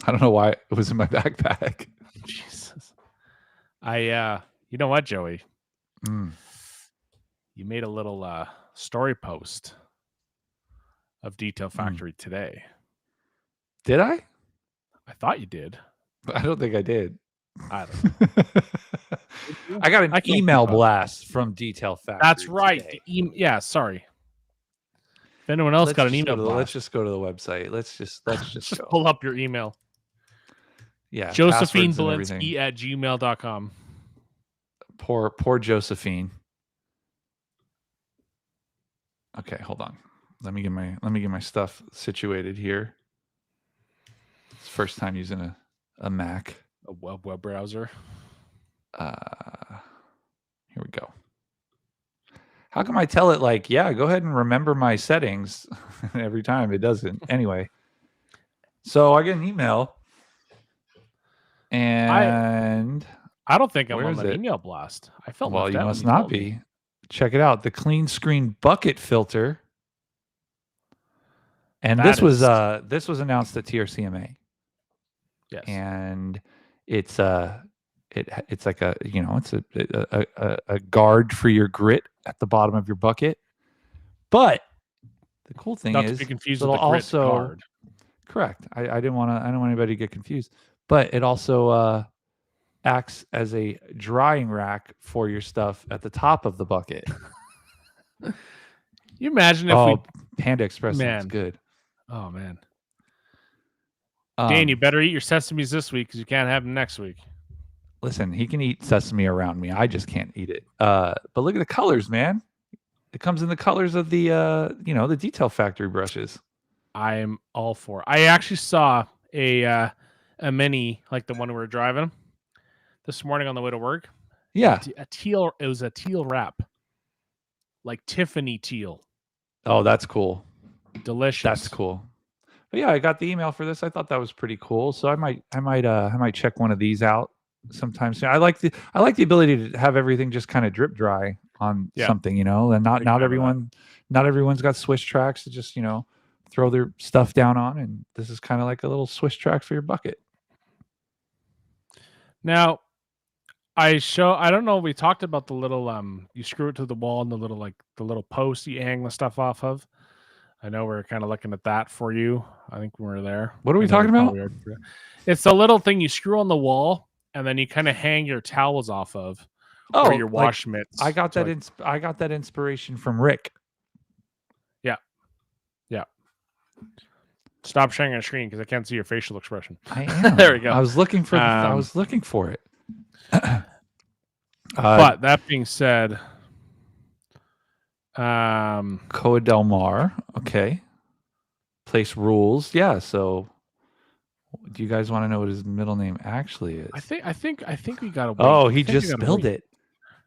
I don't know why it was in my backpack. Jesus. You know what, Joey? You made a little story post of Detail Factory today. Did I? I thought you did. I don't think I did. I don't know. I got an email blast from Detail Factory. That's right. Yeah, sorry. If anyone else got an email blast. Let's just go to the website. Let's just pull up your email. Yeah. JosephineBalinski@gmail.com. Poor Josephine. Okay, hold on. Let me get my stuff situated here. It's first time using a Mac. A web browser. Here we go. How come I tell it go ahead and remember my settings every time? It doesn't. Anyway. So I get an email. And I don't think I'm on an email blast. I felt well, you must not be. Check it out. The clean screen bucket filter. And this was announced at TRCMA. Yes. And it's it's like a a guard for your grit at the bottom of your bucket. But the cool thing not is to be confused with the grit guard. Correct. I don't want anybody to get confused. But it also acts as a drying rack for your stuff at the top of the bucket. You imagine if Panda Express is good. Oh man. Dan, you better eat your sesames this week because you can't have them next week. Listen, he can eat sesame around me. I just can't eat it. But look at the colors, man. It comes in the colors of the the Detail Factory brushes. I'm all for it. I actually saw a mini like the one we were driving this morning on the way to work. Yeah. A teal. It was a teal wrap, like Tiffany teal. Oh, that's cool. Delicious. That's cool. But yeah, I got the email for this. I thought that was pretty cool. So I might check one of these out sometime soon. I like the ability to have everything just kind of drip dry on something, and not everyone's got Swiss tracks to just, throw their stuff down on, and this is kind of like a little Swiss track for your bucket. Now, I don't know, we talked about the little you screw it to the wall and the little post you hang the stuff off of. I know we're kind of looking at that for you. I think we were there. What are we talking about? It's the little thing you screw on the wall and then you kind of hang your towels off of. Oh, or your wash mitts. I got that. I got that inspiration from Rick. Yeah. Stop sharing your screen because I can't see your facial expression. I am. There we go. I was looking for. I was looking for it. But that being said, Coa Del Mar. Okay. Place rules. Yeah. So, do you guys want to know what his middle name actually is? I think we got to. Oh, he just spilled it.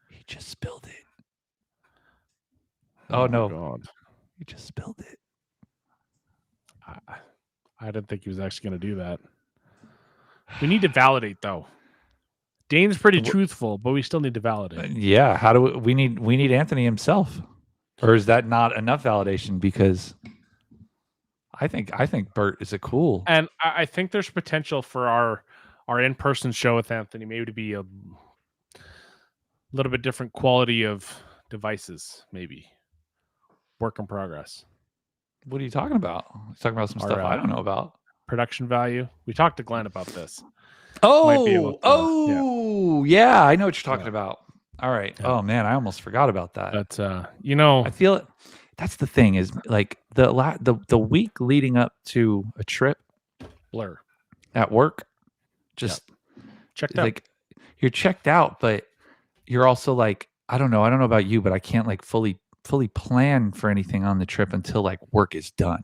He just spilled it. Oh no! God. He just spilled it. I didn't think he was actually going to do that. We need to validate, though. Dane's pretty truthful, but we still need to validate. Yeah, how do we need Anthony himself, or is that not enough validation? Because I think Bert is a cool, and I think there's potential for our in-person show with Anthony maybe to be a little bit different quality of devices, maybe work in progress. What are you talking about? He's talking about some stuff I don't know about. Production value. We talked to Glenn about this. Yeah, I know what you're talking about. All right. Yeah. Oh man, I almost forgot about that. But I feel it. That's the thing is like the week leading up to a trip, blur at work, just checked out. Like you're checked out, but you're also like I don't know about you, but I can't like fully plan for anything on the trip until like work is done.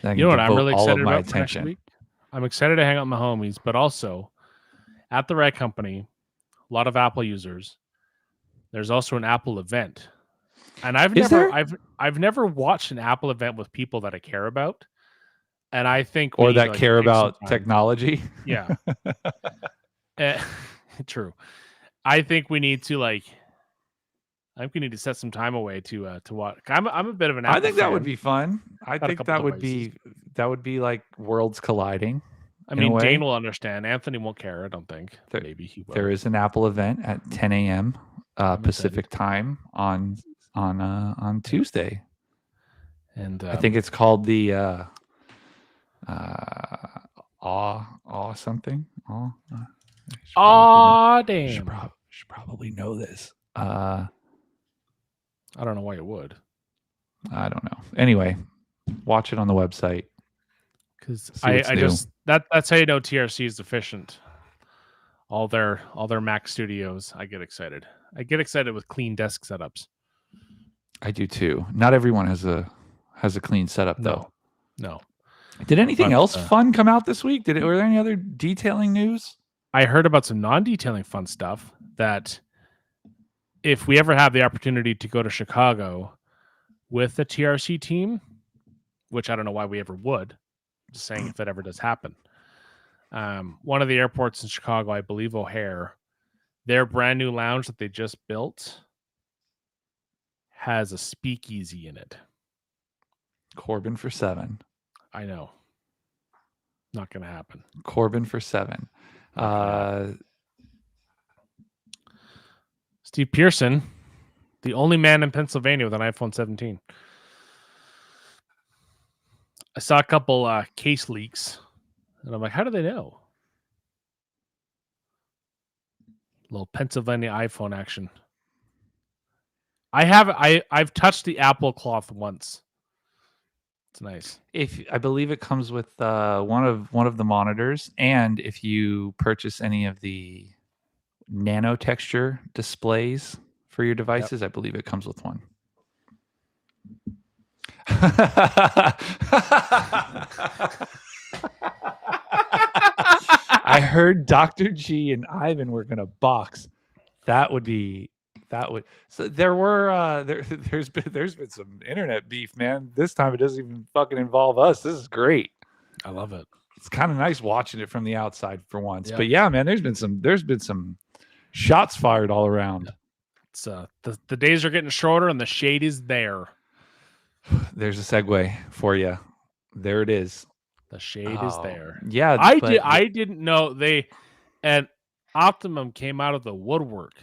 You know what I'm really excited about for next week? I'm excited to hang out with my homies, but also at the right company, a lot of Apple users. There's also an Apple event. And I've never watched an Apple event with people that I care about. And I think or that care about technology. Yeah. True. I think we need to set some time away to watch. I'm a bit of an Apple I think fan. that would be fun. I think that would be like worlds colliding. I mean, Dane will understand. Anthony won't care, I don't think. Maybe he will. There is an Apple event at 10 a.m. Pacific time on Tuesday. And I think it's called the something. Damn. Should probably know this. I don't know why you would. I don't know. Anyway, watch it on the website. Because that's how you know TRC is efficient. All their Mac studios, I get excited. I get excited with clean desk setups. I do too. Not everyone has a clean setup though. No. Did anything else fun come out this week? Were there any other detailing news? I heard about some non-detailing fun stuff that if we ever have the opportunity to go to Chicago with the TRC team, which I don't know why we ever would, just saying if that ever does happen. One of the airports in Chicago, I believe O'Hare, their brand new lounge that they just built has a speakeasy in it. Corbin for 7. I know. Not going to happen. Corbin for 7. Steve Pearson, the only man in Pennsylvania with an iPhone 17. I saw a couple case leaks, and I'm like, how do they know? Little Pennsylvania iPhone action. I've touched the Apple cloth once. It's nice. I believe it comes with one of the monitors, and if you purchase any of the nano texture displays for your devices, I believe it comes with one. I heard Dr. G and Ivan were gonna box. That would be so there were there's been some internet beef, man. This time it doesn't even fucking involve us. This is great. I love it. It's kind of nice watching it from the outside for once. Yeah. But yeah, man, there's been some shots fired all around. It's the days are getting shorter and the shade is there. There's a segue for you. There it is. The shade is there. Yeah, I didn't know and Optimum came out of the woodwork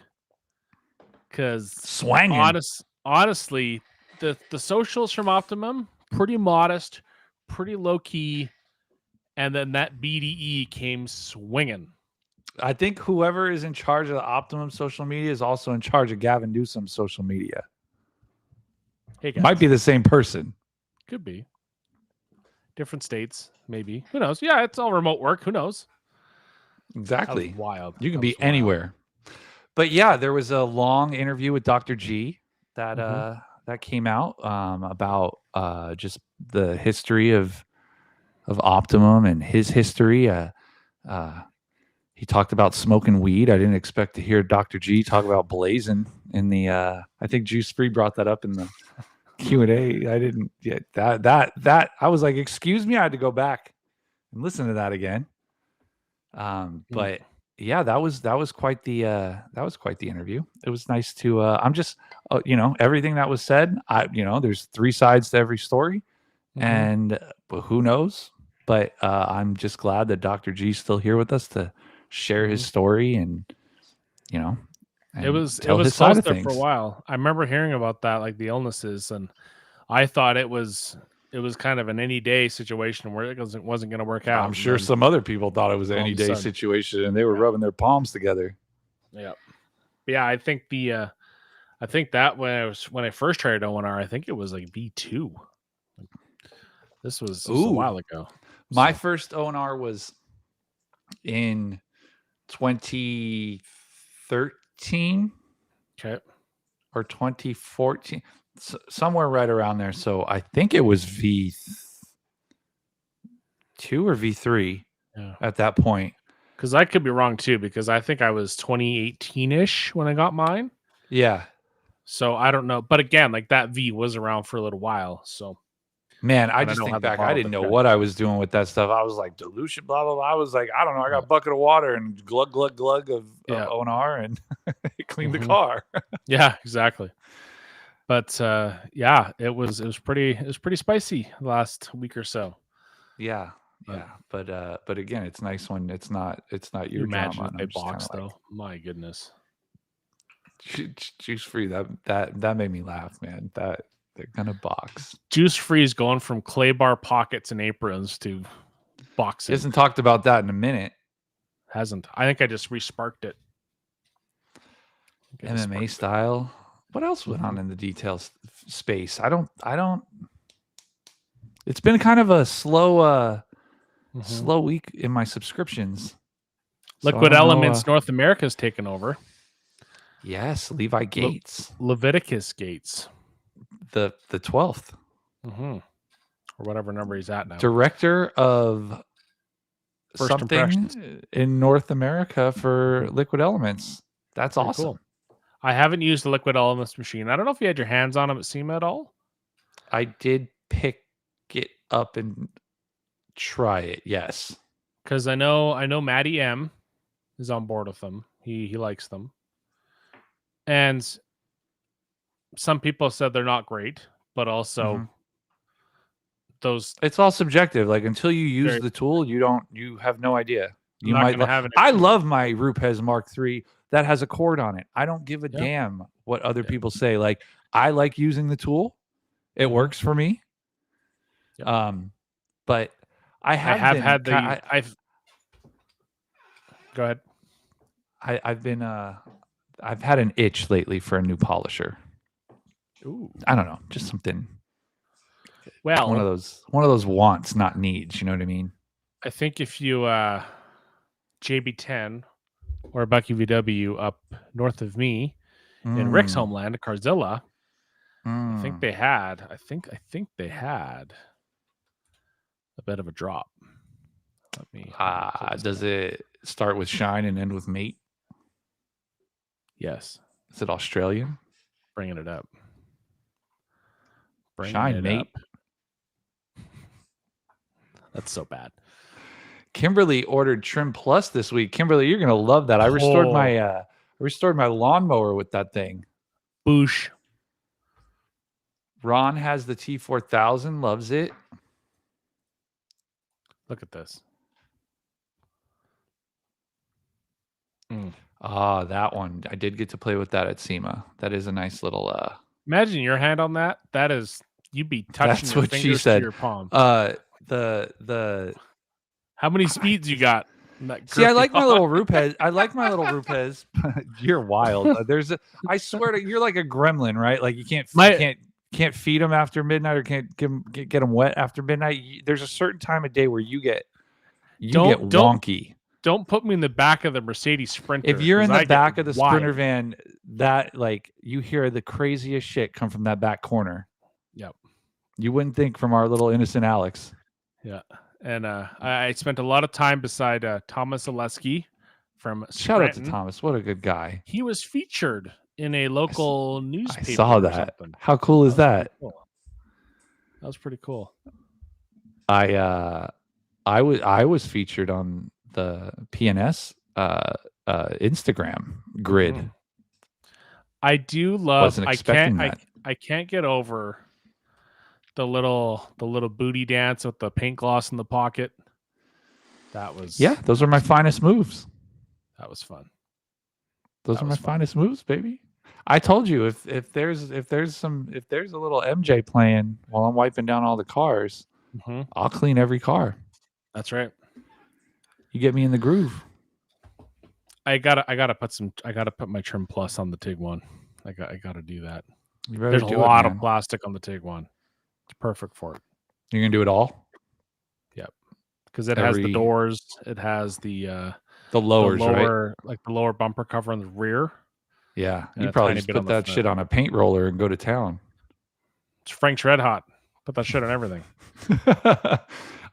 because swanging. Honestly, the socials from Optimum pretty modest, pretty low key, and then that BDE came swinging. I think whoever is in charge of the Optimum social media is also in charge of Gavin Newsom's social media. Hey guys. Might be the same person. Could be. Different states, maybe. Who knows? Yeah, it's all remote work. Who knows? Exactly. Wild. You can be anywhere. But yeah, there was a long interview with Dr. G that that came out about just the history of Optimum and his history. He talked about smoking weed. I didn't expect to hear Dr. G talk about blazing in the. I think Juice Free brought that up in the Q&A. I didn't get that. I was like, excuse me. I had to go back and listen to that again. But yeah, that was quite the interview. It was nice to. I'm just everything that was said. There's three sides to every story, and but who knows? But I'm just glad that Dr. G's still here with us to share his story and it was close there for a while. I remember hearing about that, like the illnesses, and I thought it was kind of an any day situation where it wasn't going to work out. I'm sure some other people thought it was an any day situation, and they were rubbing their palms together. Yeah, yeah. I think that when I first tried ONR, I think it was like V2. This was a while ago. My first ONR was in 2013, or 2014, somewhere right around there. So I think it was V2 or V3 at that point. Because I could be wrong too, because I think I was 2018-ish when I got mine. Yeah. So I don't know. But again, like that V was around for a little while. So man, I just think back, I didn't know what I was doing with that stuff. I was like, dilution, blah, blah, blah. I was like, I don't know. I got a bucket of water and glug, glug, glug of ONR and it cleaned the car. Yeah, exactly. But yeah, it was pretty spicy the last week or so. Yeah. Yeah. But again, it's nice when it's not your drama. Imagine a box though. My goodness. Juice Free, that made me laugh, man. They're gonna box. Juice Free is going from clay bar pockets and aprons to boxing. He hasn't talked about that in a minute. Hasn't. I think I just re-sparked it. MMA style. What else went on in the details space? I don't. It's been kind of a slow week in my subscriptions. Liquid Elements North America's taken over. Yes, Levi Gates. Leviticus Gates. The 12th. Or whatever number he's at now. Director of First something in North America for Liquid Elements. That's pretty awesome. Cool. I haven't used the Liquid Elements machine. I don't know if you had your hands on them at SEMA at all. I did pick it up and try it, yes. Because I know Matty M is on board with them. He likes them. And some people said they're not great, but also those. It's all subjective. Like until you use the tool, you have no idea. You might have it. I love my Rupes Mark III that has a cord on it. I don't give a damn what other people say. Like I like using the tool. It works for me. But I've go ahead. I've had an itch lately for a new polisher. Ooh. I don't know, just something. Well, one of those wants, not needs. You know what I mean? I think if you JB10 or Bucky VW up north of me in Rick's homeland, Carzilla, I think they had. I think they had a bit of a drop. Let me does it start with shine and end with mate? Yes. Is it Australian? Bringing it up. Shine, mate. That's so bad. Kimberly ordered Trim Plus this week. Kimberly, you're gonna love that. I restored my lawnmower with that thing. Boosh. Ron has the T4000, loves it. Look at this. That one. I did get to play with that at SEMA. That is a nice little imagine your hand on that. That is, you'd be touching your fingers to your palm. The how many speeds you got? See, I like my little Rupes. You're wild. I swear to you're like a gremlin, right? Like you can't feed them after midnight or can't get them wet after midnight. There's a certain time of day where you get wonky. Don't put me in the back of the Mercedes Sprinter. If you're in the back of the Sprinter van, that like you hear the craziest shit come from that back corner. Yep. You wouldn't think from our little innocent Alex. Yeah. And I spent a lot of time beside Thomas Oleski from Scranton. Shout out to Thomas. What a good guy. He was featured in a local newspaper. I saw that. How cool is that? Cool. That was pretty cool. I was featured on the PNS Instagram grid. Mm-hmm. I do love. Wasn't expecting that. I can't get over the little booty dance with the paint gloss in the pocket. That was those are my finest moves. That was fun. Those are my finest moves, baby. I told you if there's a little MJ playing while I'm wiping down all the cars, I'll clean every car. That's right. You get me in the groove. I gotta put my Trim Plus on the TIG one. I gotta do that. There's a lot of plastic on the TIG one. It's perfect for it. You're gonna do it all? Yep. Because it has the doors. It has the lowers, right? Like the lower bumper cover on the rear. Yeah. You probably just put that shit on a paint roller and go to town. It's Frank's Red Hot. Put that shit on everything.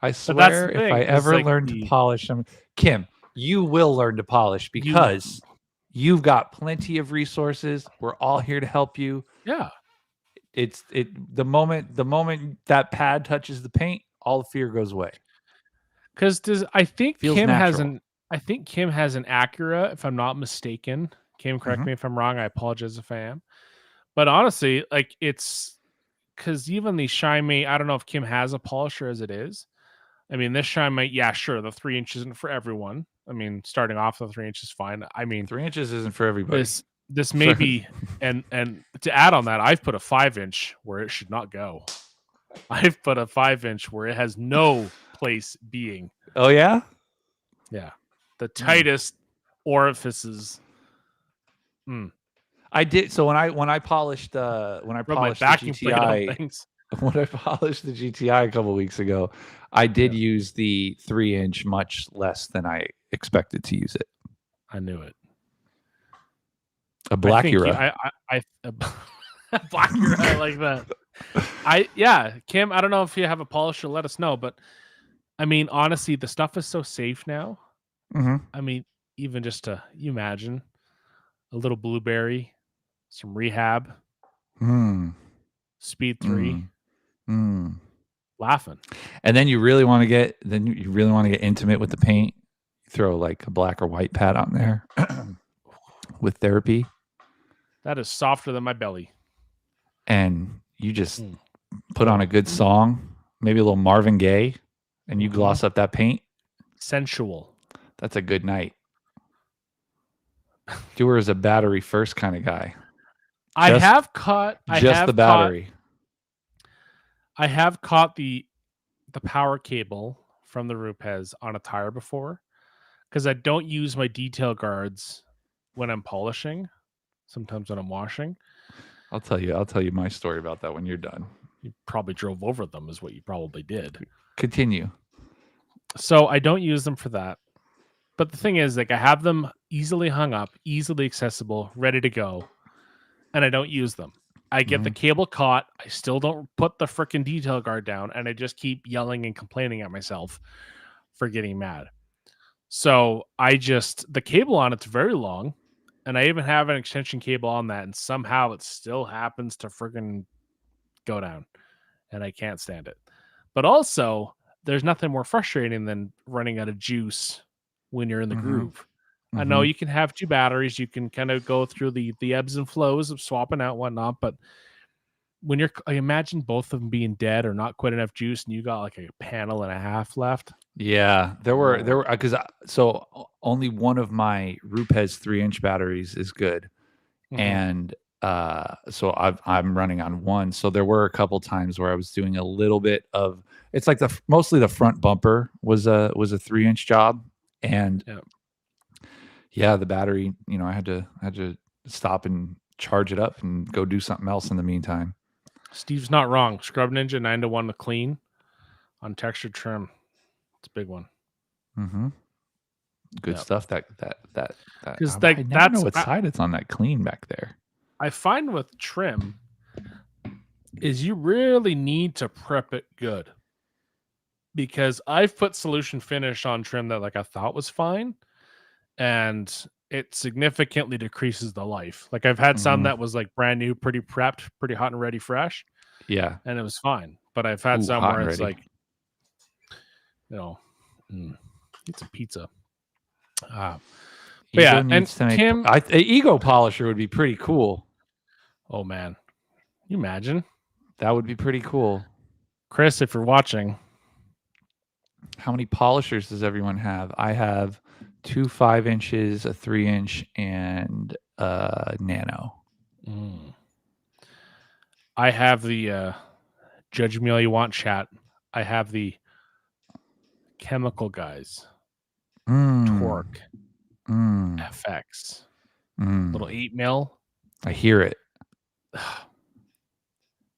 I swear, if I ever learn to polish, Kim, you will learn to polish because you've got plenty of resources. We're all here to help you. Yeah. The moment that pad touches the paint, all the fear goes away. Because I think Kim has an Acura, if I'm not mistaken. Kim, correct me if I'm wrong. I apologize if I am. But honestly, like it's because even the Shine Mate, I don't know if Kim has a polisher as it is. I mean, this Shine Mate, yeah, sure, the 3 inch isn't for everyone. I mean, starting off the 3 inches is fine. I mean, 3 inches isn't for everybody. This may be, and to add on that, I've put a 5 inch where it should not go. I've put a 5 inch where it has no place being. Oh yeah, yeah, the tightest orifices. I did. So when I polished the GTI, when I polished the GTI a couple weeks ago, I did use the 3 inch much less than I expected to use it. I knew it. A Blackura. Blackura. I like that. Kim, I don't know if you have a polisher, let us know. But I mean, honestly, the stuff is so safe now. I mean, even just you imagine a little blueberry, some rehab, speed 3, laughing. And then you really want to get intimate with the paint. You throw like a black or white pad on there with therapy. That is softer than my belly. And you just put on a good song, maybe a little Marvin Gaye, and you gloss up that paint. Sensual. That's a good night. Doer is a battery first kind of guy. I have caught the battery. I have caught the power cable from the Rupes on a tire before because I don't use my detail guards when I'm polishing. Sometimes when I'm washing. I'll tell you my story about that when you're done. You probably drove over them is what you probably did. Continue. So I don't use them for that. But the thing is, like, I have them easily hung up, easily accessible, ready to go, and I don't use them. I get the cable caught. I still don't put the freaking detail guard down, and I just keep yelling and complaining at myself for getting mad. So the cable on it's very long, and I even have an extension cable on that, and somehow it still happens to freaking go down, and I can't stand it. But also, there's nothing more frustrating than running out of juice when you're in the groove. I know you can have 2 batteries, you can kind of go through the ebbs and flows of swapping out and whatnot, but when I imagine both of them being dead or not quite enough juice, and you got like a panel and a half left. Yeah, there were because so only one of my Rupes 3-inch batteries is good, and so I'm running on one. So there were a couple times where I was doing a little bit of it's like mostly the front bumper was a 3-inch job, and yeah, the battery, I had to stop and charge it up and go do something else in the meantime. Steve's not wrong. Scrub Ninja 9-to-1 to clean on textured trim. It's a big one. Good stuff. That because I never know what side it's on that clean back there. I find with trim is you really need to prep it good, because I've put solution finish on trim that like I thought was fine, and it significantly decreases the life. Like I've had some that was like brand new, pretty prepped, pretty hot and ready, fresh. Yeah, and it was fine. But I've had some where it's like, it's a pizza. Ego needs to make Kim, an ego polisher would be pretty cool. Oh man, you imagine? That would be pretty cool. Chris, if you're watching, how many polishers does everyone have? I have 2 5-inches, a 3-inch, and a nano. I have the judge me all you want, chat. I have the chemical guys. Torque. FX. Little 8 mil. I hear it.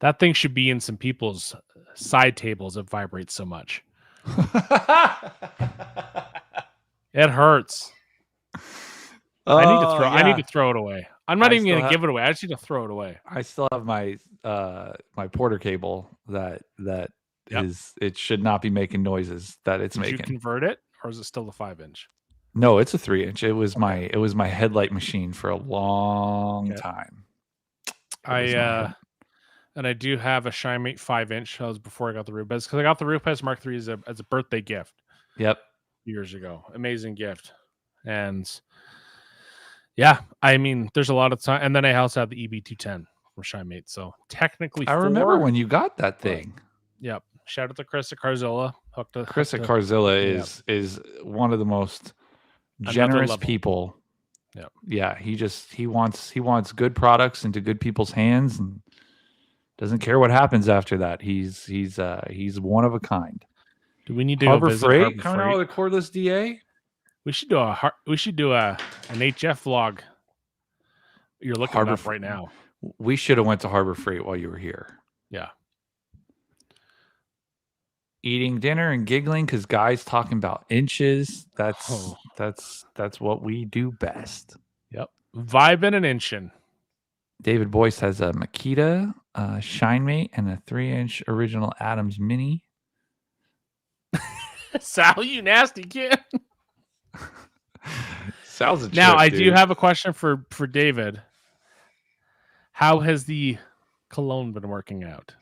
That thing should be in some people's side tables. It vibrates so much. It hurts. I need to throw it away. I'm not even going to give it away. I just need to throw it away. I still have my my Porter cable that is, it should not be making noises that it's making. Did you convert it, or is it still the 5-inch? No, it's a 3-inch. It was my headlight machine for a long time. And I do have a ShineMate 5-inch. That was before I got the Rupes, because I got the Rupes Mark III as a birthday gift. Yep. Years ago. Amazing gift. And yeah, I mean, there's a lot of time. And then I also have the EB210 from ShineMate. So technically, I remember when you got that thing. Yep. Shout out to Chris at Carzilla. Chris at Carzilla is one of the most generous people. Yeah. He wants good products into good people's hands and doesn't care what happens after that. He's one of a kind. Do we need to Harbor go visit Freight Harbor coming out with a cordless DA? We should do an HF vlog. You're looking it up right now. We should have went to Harbor Freight while you were here. Yeah. Eating dinner and giggling because guys talking about inches. That's what we do best. Yep. Vibing and inching. David Boyce has a Makita, ShineMate, and a 3-inch original Adams Mini. Sal, you nasty kid. Sal's a trip, now, I dude. do have a question for David. How has the cologne been working out?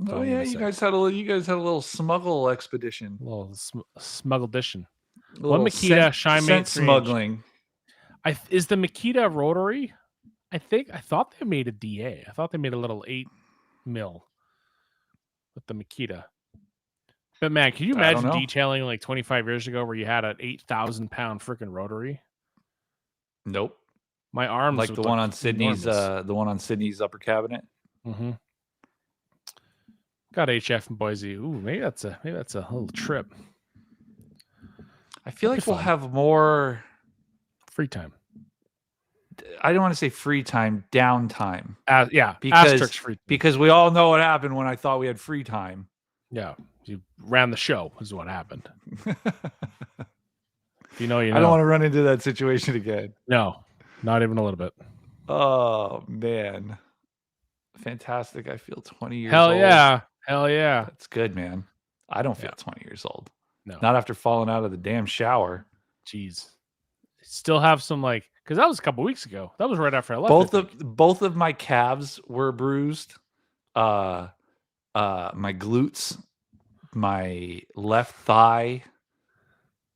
Oh yeah, you guys had a little smuggle expedition. A little smuggle edition. One Makita ShineMate smuggling. Is the Makita rotary? I thought they made a DA. I thought they made a little 8 mil with the Makita. But man, can you imagine detailing like 25 years ago where you had an 8,000 pound freaking rotary? Nope. My arms like the one on Sydney's upper cabinet. Mm-hmm. Got HF in Boise. Ooh, maybe that's a little trip. I feel like we'll have more free time. I don't want to say free time, downtime. Yeah, because we all know what happened when I thought we had free time. Yeah, you ran the show is what happened. If you know, you know. I don't want to run into that situation again. No, not even a little bit. Oh man. fantastic. I feel 20 years Hell old. yeah. Hell yeah. That's good, man. I don't feel 20 years old. No. Not after falling out of the damn shower. Jeez. Still have some because that was a couple weeks ago. That was right after I left. Both of my calves were bruised. My glutes, my left thigh.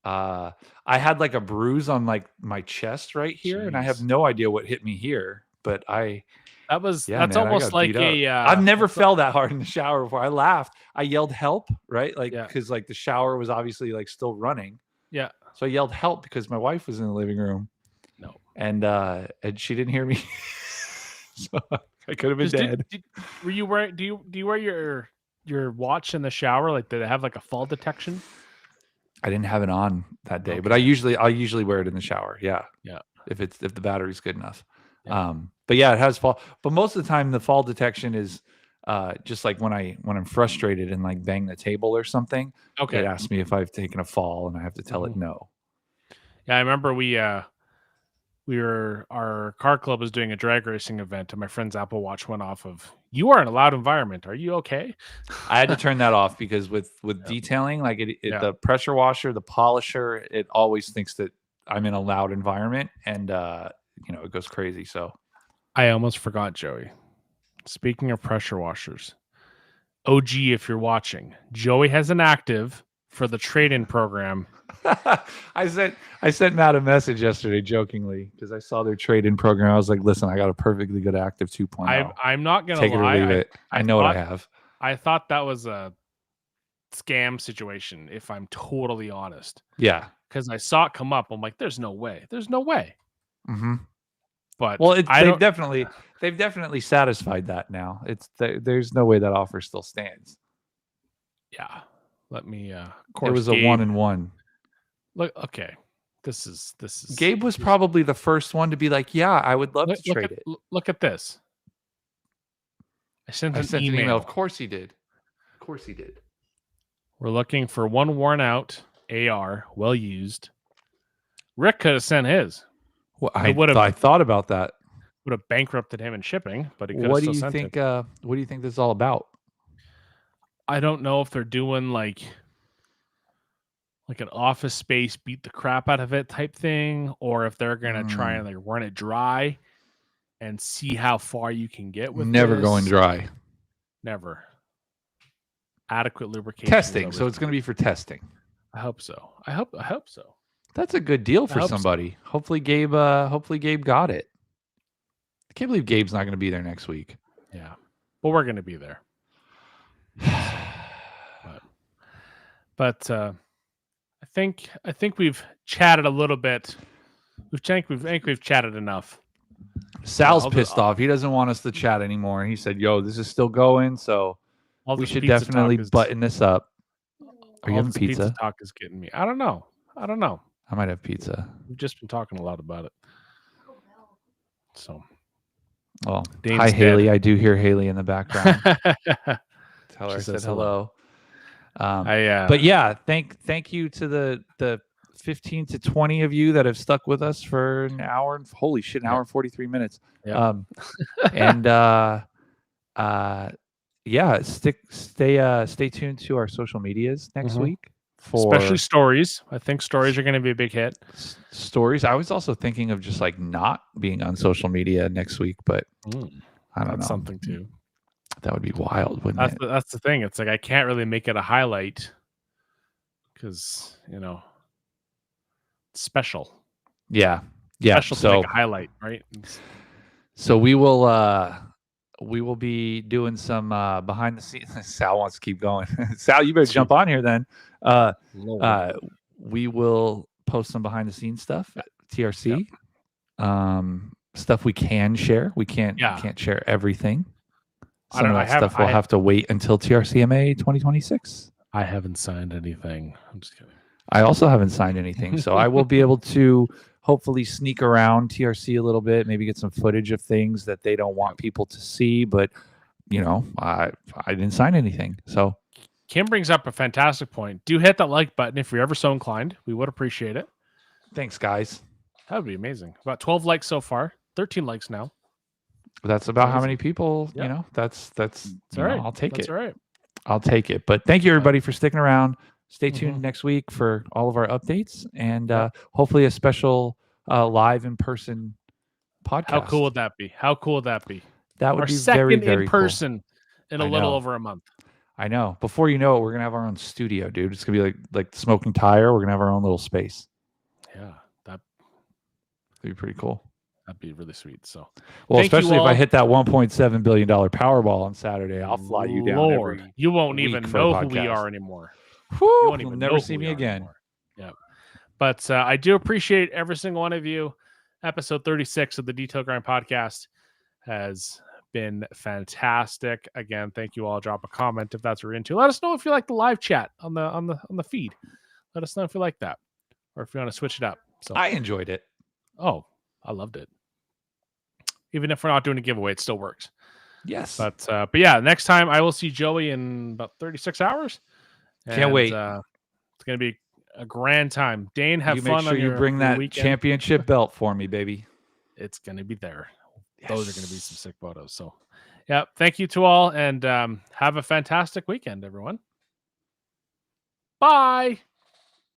I had like a bruise on like my chest right here, and I have no idea what hit me here. But that's almost like I've never fell that hard in the shower before. I laughed. I yelled help, right? Like because like the shower was obviously like still running. Yeah. So I yelled help because my wife was in the living room. No. And she didn't hear me. So I could have been dead. Were you wearing? Do you wear your watch in the shower? Like, did it have like a fall detection? I didn't have it on that day, but I usually wear it in the shower. Yeah. Yeah. If the battery's good enough. Yeah. But yeah, it has fall. But most of the time, the fall detection is just like when I'm frustrated and like bang the table or something. Okay. It asks me if I've taken a fall, and I have to tell it no. Yeah, I remember our car club was doing a drag racing event, and my friend's Apple Watch went off of. You are in a loud environment. Are you okay? I had to turn that off because with detailing, like the pressure washer, the polisher, it always thinks that I'm in a loud environment, and it goes crazy. So I almost forgot, Joey. Speaking of pressure washers, OG, if you're watching, Joey has an active for the trade-in program. I sent Matt a message yesterday jokingly because I saw their trade-in program. I was like, listen, I got a perfectly good active 2.0. I'm not gonna take lie. it or leave it. I know what I have. I thought that was a scam situation, if I'm totally honest. Yeah. Because I saw it come up. I'm like, there's no way. There's no way. Mm-hmm. But they've definitely satisfied that now. There's no way that offer still stands. Yeah. Let me of course, it was a 1-1. Look, okay. This is Gabe was probably the first one to be like, yeah, I would love to trade it. Look at this. I sent an email. Of course he did. We're looking for one worn out AR, well used. Rick could have sent his. Well, I thought about that. Would have bankrupted him in shipping, but he could have still sent it. What do you think this is all about? I don't know if they're doing like an Office Space beat the crap out of it type thing, or if they're gonna try and like run it dry and see how far you can get with never going dry. Never. Adequate lubrication. Testing. So it's gonna be for testing. I hope so. I hope so. That's a good deal for somebody. So. Hopefully Gabe got it. I can't believe Gabe's not gonna be there next week. Yeah. But we're gonna be there. But I think we've chatted a little bit. I think we've chatted enough. Sal's pissed off. He doesn't want us to chat anymore. He said, "Yo, this is still going, so we should definitely button this up." Are you having pizza? Pizza talk is getting me. I don't know. I might have pizza. We've just been talking a lot about it. So, well, hi Haley. I do hear Haley in the background. Tell her I said hello. But yeah, thank you to the 15 to 20 of you that have stuck with us for an hour and hour and 43 minutes. Yeah. Stay tuned to our social medias next week especially stories. I think stories are going to be a big hit. Stories. I was also thinking of just like not being on social media next week, but I don't know. Something too. That would be wild, wouldn't it? That's the thing. It's like I can't really make it a highlight because it's special. Yeah. Special to make a highlight, right? So we will be doing some behind the scenes. Sal wants to keep going. Sal, you better jump on here then. We will post some behind the scenes stuff at TRC. Yep. Stuff we can share. We can't share everything. Some of that stuff will have to wait until TRCMA 2026. I haven't signed anything. I'm just kidding. I also haven't signed anything, so I will be able to hopefully sneak around TRC a little bit, maybe get some footage of things that they don't want people to see. But I didn't sign anything. So Kim brings up a fantastic point. Do hit that like button if you're ever so inclined. We would appreciate it. Thanks, guys. That would be amazing. About 12 likes so far. 13 likes now. That's about how many people, that's all right. I'll take That's it. all right. I'll take it. But thank you everybody for sticking around. Stay tuned next week for all of our updates and hopefully a special live in person podcast. How cool would that be? How cool would that be? That would our be second very, very in person in a little over a month. I know. Before you know it, we're gonna have our own studio, dude. It's gonna be like the Smoking Tire. We're gonna have our own little space. Yeah, that'd be pretty cool. That'd be really sweet. So, well, especially if I hit that $1.7 billion Powerball on Saturday, I'll fly you down. You won't even know who we are anymore. Whew, you won't even never see me again. Yeah, but I do appreciate every single one of you. Episode 36 of the Detail Grind podcast has been fantastic. Again, thank you all. Drop a comment if that's what you're into. Let us know if you like the live chat on the feed. Let us know if you like that, or if you want to switch it up. So I enjoyed it. Oh, I loved it. Even if we're not doing a giveaway, it still works. Yes. But yeah, next time I will see Joey in about 36 hours. Can't wait. It's gonna be a grand time. Dane, have fun. Make sure you bring that championship belt for me, baby. It's gonna be there. Yes. Those are gonna be some sick photos. So, yeah, thank you to all, and have a fantastic weekend, everyone. Bye.